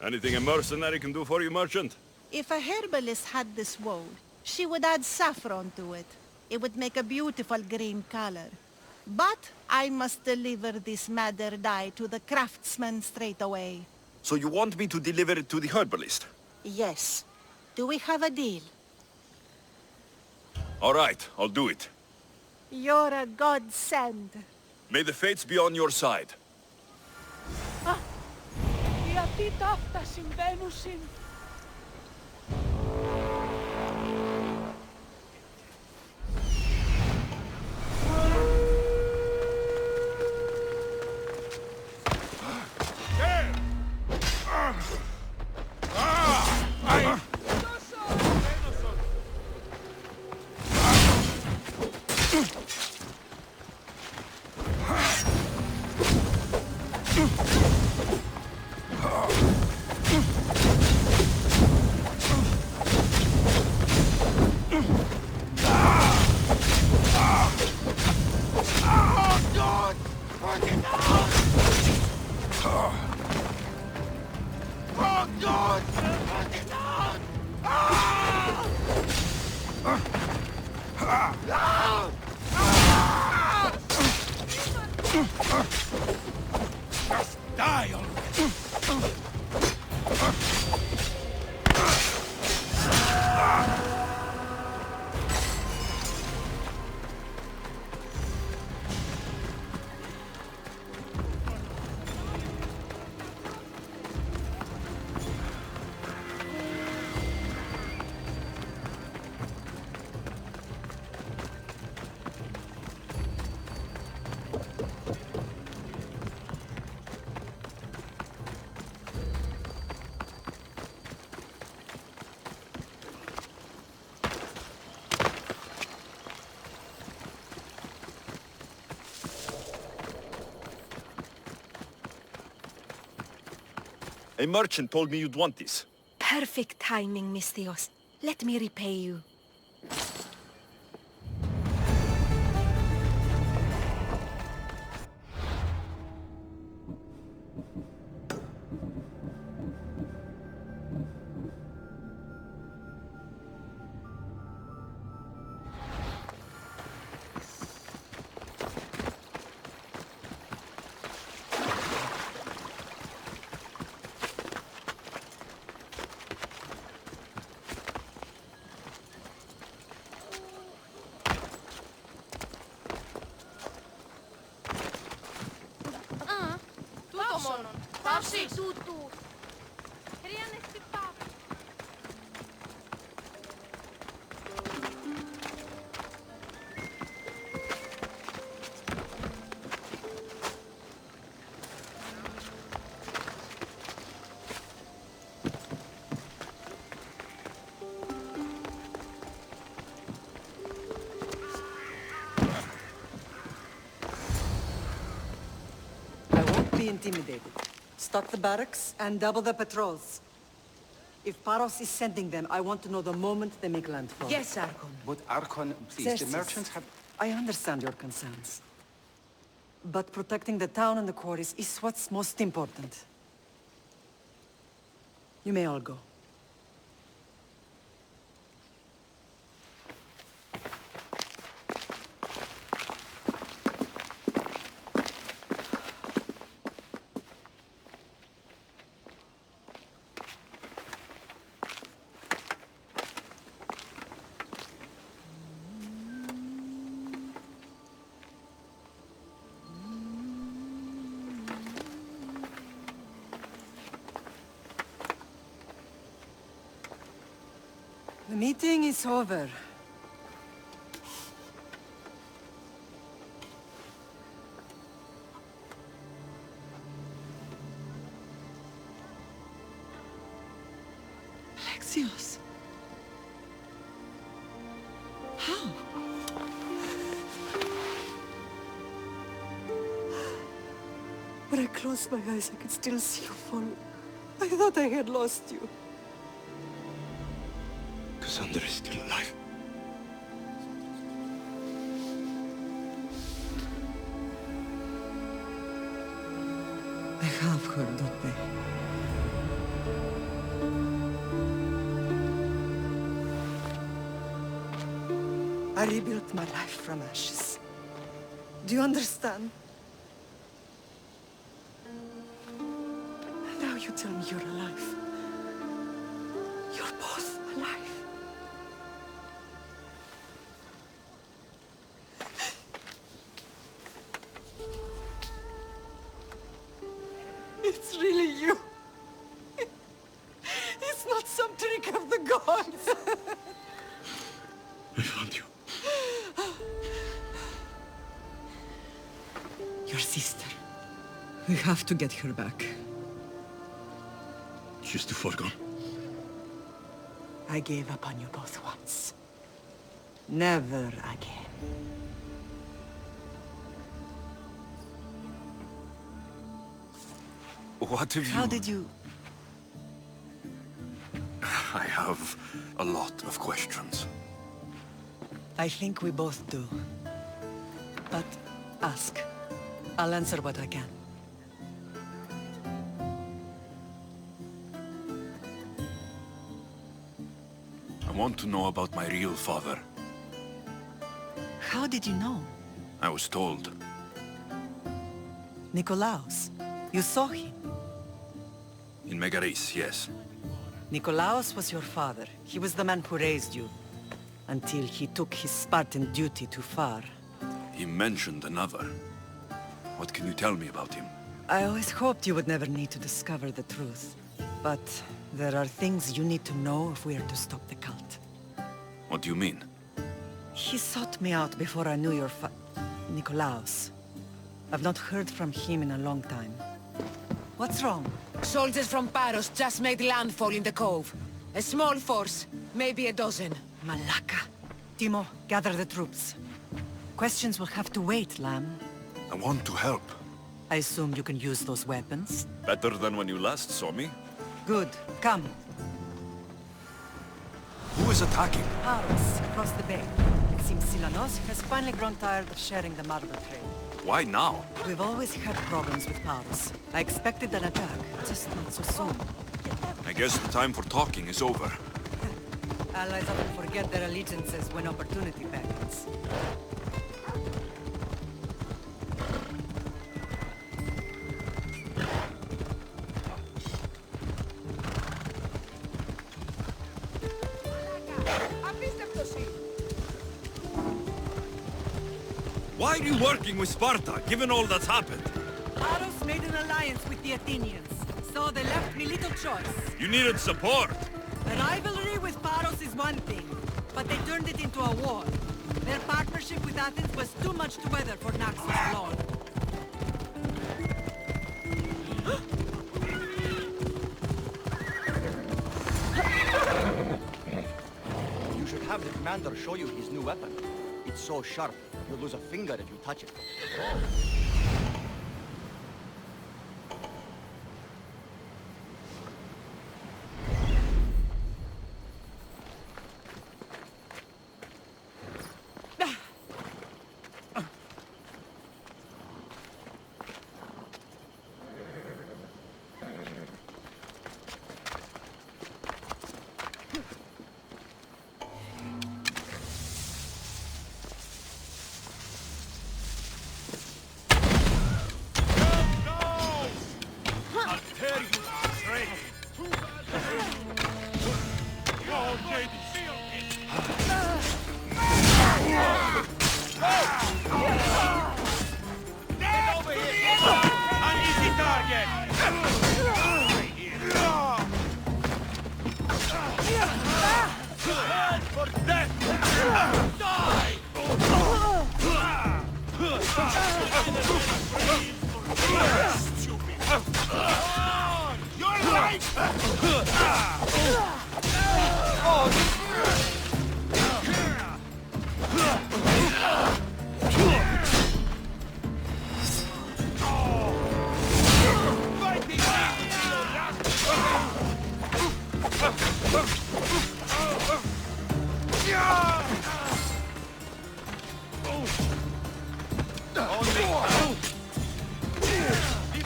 Anything a mercenary can do for you, merchant? If a herbalist had this woad, she would add saffron to it. It would make a beautiful green color. But I must deliver this madder dye to the craftsman straight away. So you want me to deliver it to the herbalist? Yes. Do we have a deal? All right, I'll do it. You're a godsend. May the fates be on your side. Γιατί ταύτα συμβαίνουσιν? A merchant told me you'd want this. Perfect timing, Misthios. Let me repay you. Be intimidated. Stock the barracks and double the patrols. If Paros is sending them, I want to know the moment they make landfall. Yes, Archon. But Archon, please, the merchants have... I understand your concerns. But protecting the town and the quarries is what's most important. You may all go. The meeting is over. Alexios. How? When I closed my eyes, I could still see you fall. I thought I had lost you. Kassandra is still alive. have her, don't they? I rebuilt my life from ashes. Do you understand? Now you tell me you're alive. You're both alive. It's really you. It's not some trick of the gods. I found you. Your sister. We have to get her back. She's too far gone. I gave up on you both once. Never again. What have you... How did you... I have a lot of questions. I think we both do. But ask. I'll answer what I can. I want to know about my real father. How did you know? I was told. Nikolaos. You saw him. In Megaris, yes. Nikolaos was your father. He was the man who raised you. Until he took his Spartan duty too far. He mentioned another. What can you tell me about him? I always hoped you would never need to discover the truth. But there are things you need to know if we are to stop the cult. What do you mean? He sought me out before I knew your Nikolaos. I've not heard from him in a long time. What's wrong? Soldiers from Paros just made landfall in the cove. A small force, maybe a dozen. Malaka. Timo, gather the troops. Questions will have to wait, Lamb. I want to help. I assume you can use those weapons? Better than when you last saw me. Good. Come. Who is attacking? Paros, across the bay. It seems Silanos has finally grown tired of sharing the marble trade. Why now? We've always had problems with Paros. I expected an attack, just not so soon. I guess the time for talking is over. Allies often forget their allegiances when opportunity beckons. Why are you working with Sparta, given all that's happened? Paros made an alliance with the Athenians, so they left me little choice. You needed support. A rivalry with Paros is one thing, but they turned it into a war. Their partnership with Athens was too much to weather for Naxos alone. You should have the commander show you his new weapon. It's so sharp, you'll lose a finger if you touch it.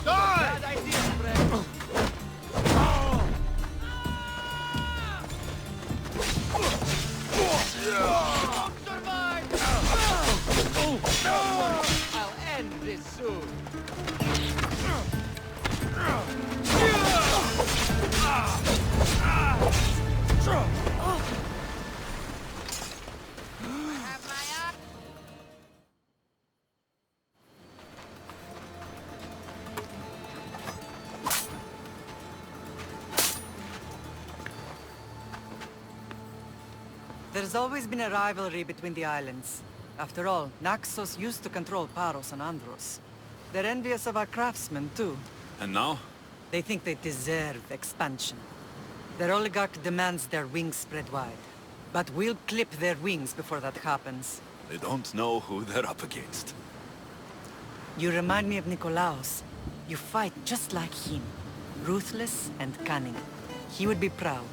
Bad idea. There's always been a rivalry between the islands. After all, Naxos used to control Paros and Andros. They're envious of our craftsmen, too. And now? They think they deserve expansion. Their oligarch demands their wings spread wide. But we'll clip their wings before that happens. They don't know who they're up against. You remind me of Nikolaos. You fight just like him. Ruthless and cunning. He would be proud.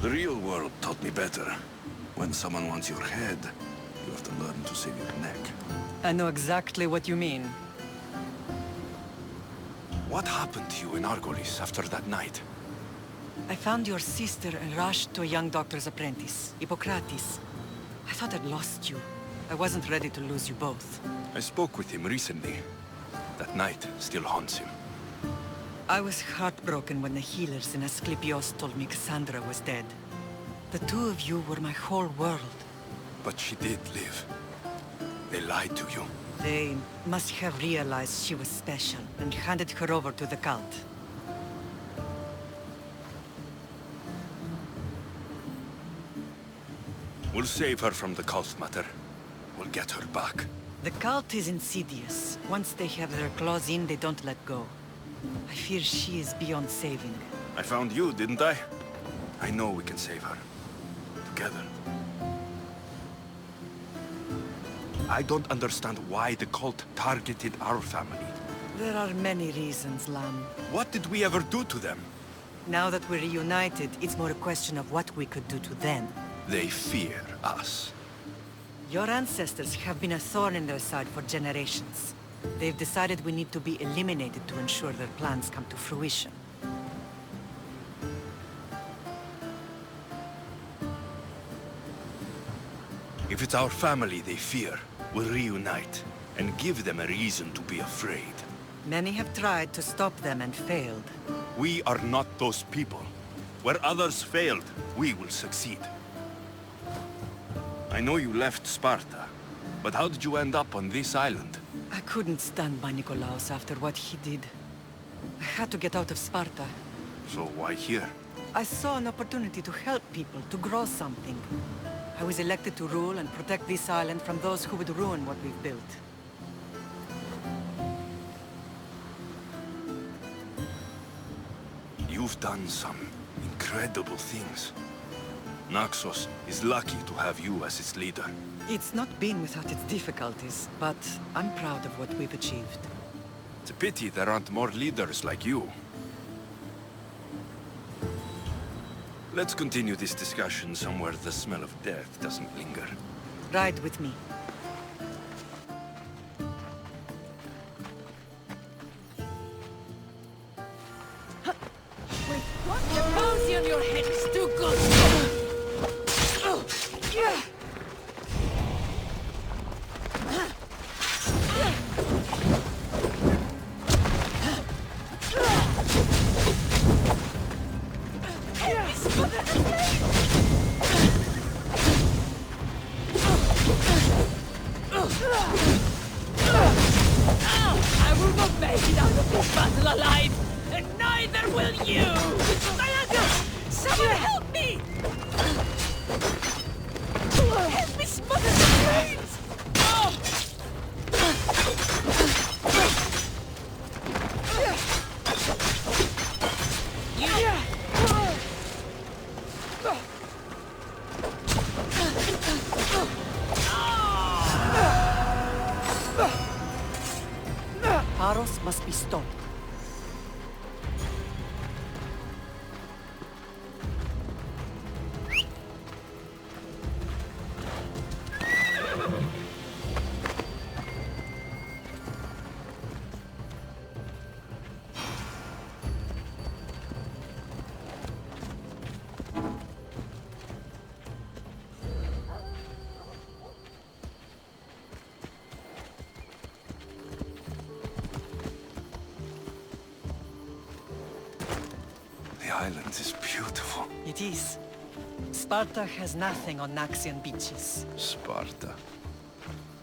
The real world taught me better. When someone wants your head, you have to learn to save your neck. I know exactly what you mean. What happened to you in Argolis after that night? I found your sister and rushed to a young doctor's apprentice, Hippocrates. I thought I'd lost you. I wasn't ready to lose you both. I spoke with him recently. That night still haunts him. I was heartbroken when the healers in Asclepios told me Kassandra was dead. The two of you were my whole world. But she did live. They lied to you. They must have realized she was special and handed her over to the cult. We'll save her from the cult, Mater. We'll get her back. The cult is insidious. Once they have their claws in, they don't let go. I fear she is beyond saving. I found you, didn't I? I know we can save her. Together. I don't understand why the cult targeted our family. There are many reasons, Lam. What did we ever do to them? Now that we're reunited, it's more a question of what we could do to them. They fear us. Your ancestors have been a thorn in their side for generations. They've decided we need to be eliminated to ensure their plans come to fruition. If it's our family they fear, we'll reunite and give them a reason to be afraid. Many have tried to stop them and failed. We are not those people. Where others failed, we will succeed. I know you left Sparta, but how did you end up on this island? I couldn't stand by Nikolaos after what he did. I had to get out of Sparta. So why here? I saw an opportunity to help people, to grow something. I was elected to rule and protect this island from those who would ruin what we've built. You've done some incredible things. Naxos is lucky to have you as its leader. It's not been without its difficulties, but I'm proud of what we've achieved. It's a pity there aren't more leaders like you. Let's continue this discussion somewhere the smell of death doesn't linger. Ride with me. Wait, what? The bounty on your head is too good! I will not make it out of this battle alive, and neither will you! Someone help me! Help me smother the flames! Paros must be stopped. The island is beautiful. It is. Sparta has nothing on Naxian beaches. Sparta.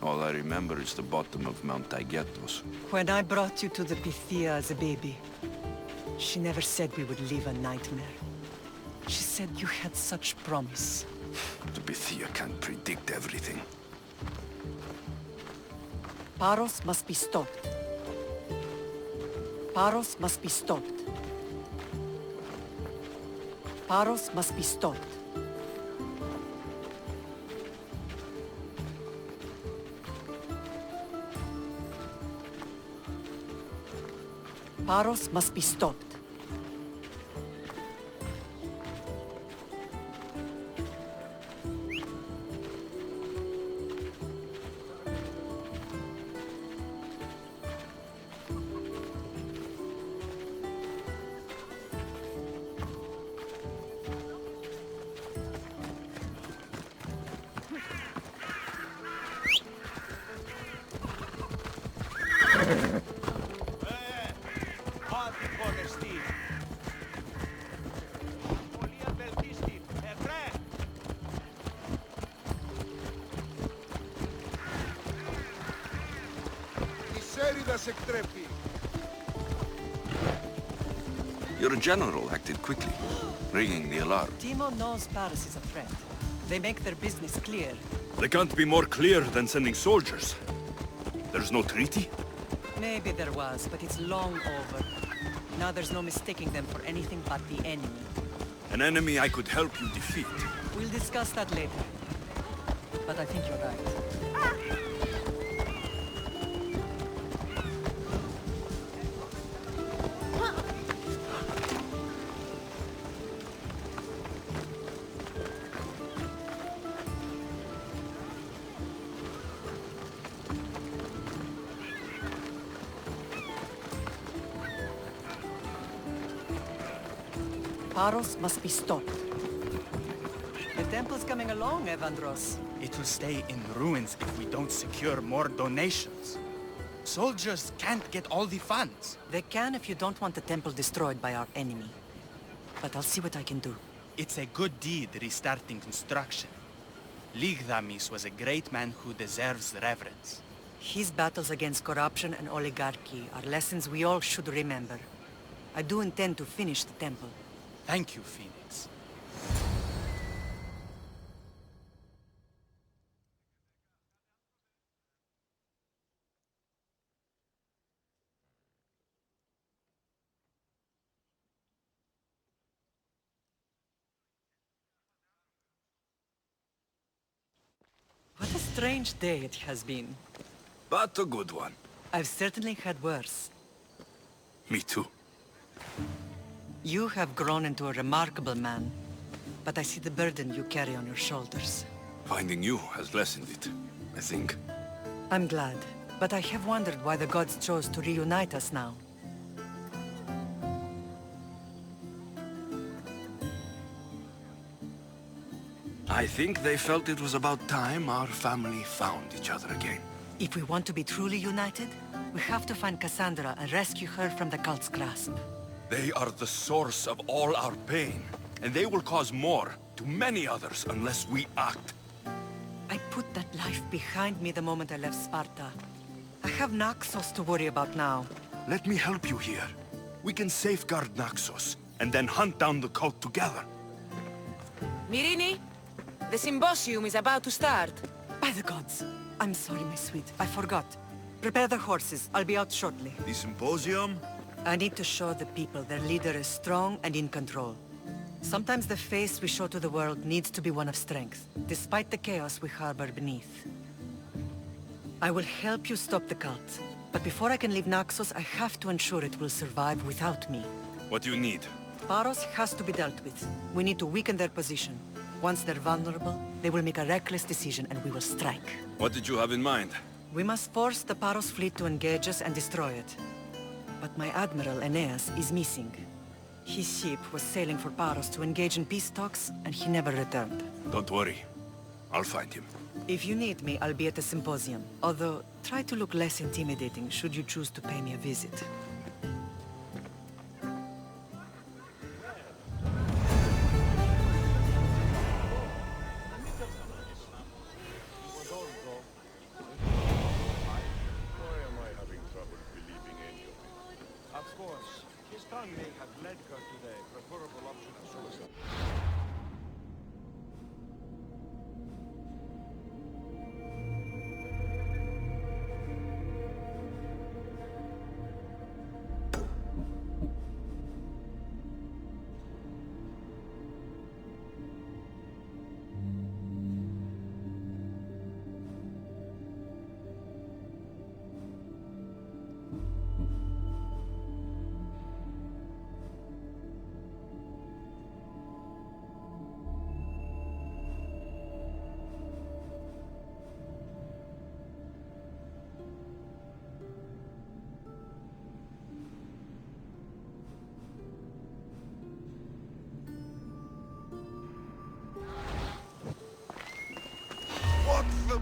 All I remember is the bottom of Mount Taygetos. When I brought you to the Pythia as a baby, she never said we would live a nightmare. She said you had such promise. The Pythia can't predict everything. Paros must be stopped. Paros must be stopped. Paros must be stopped. Paros must be stopped. Your general acted quickly, ringing the alarm. Timo knows Paris is a threat. They make their business clear. They can't be more clear than sending soldiers. There's no treaty? Maybe there was, but it's long over. Now there's no mistaking them for anything but the enemy. An enemy I could help you defeat. We'll discuss that later. But I think you're right. Paros must be stopped. The temple's coming along, Evandros. It will stay in ruins if we don't secure more donations. Soldiers can't get all the funds. They can if you don't want the temple destroyed by our enemy. But I'll see what I can do. It's a good deed restarting construction. Ligdamis was a great man who deserves reverence. His battles against corruption and oligarchy are lessons we all should remember. I do intend to finish the temple. Thank you, Phoenix. What a strange day it has been. But a good one. I've certainly had worse. Me too. You have grown into a remarkable man, but I see the burden you carry on your shoulders. Finding you has lessened it, I think. I'm glad, but I have wondered why the gods chose to reunite us now. I think they felt it was about time our family found each other again. If we want to be truly united, we have to find Kassandra and rescue her from the cult's grasp. They are the source of all our pain, and they will cause more to many others unless we act. I put that life behind me the moment I left Sparta. I have Naxos to worry about now. Let me help you here. We can safeguard Naxos, and then hunt down the cult together. Myrrine, the symposium is about to start. By the gods. I'm sorry, my sweet. I forgot. Prepare the horses. I'll be out shortly. The symposium? I need to show the people their leader is strong and in control. Sometimes the face we show to the world needs to be one of strength, despite the chaos we harbor beneath. I will help you stop the cult, but before I can leave Naxos, I have to ensure it will survive without me. What do you need? Paros has to be dealt with. We need to weaken their position. Once they're vulnerable, they will make a reckless decision and we will strike. What did you have in mind? We must force the Paros fleet to engage us and destroy it. But my admiral, Aeneas, is missing. His ship was sailing for Paros to engage in peace talks, and he never returned. Don't worry. I'll find him. If you need me, I'll be at the symposium. Although, try to look less intimidating should you choose to pay me a visit. course. His tongue may have led her to the preferable option of suicide. What the...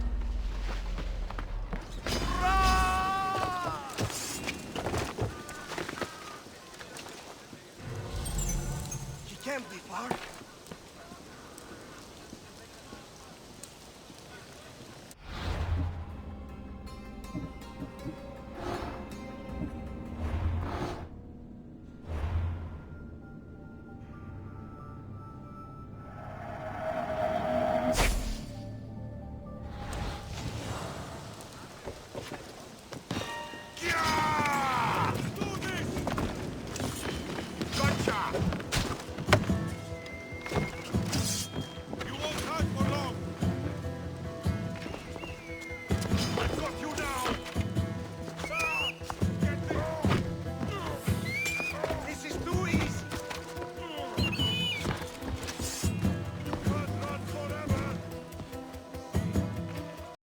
He can't be far.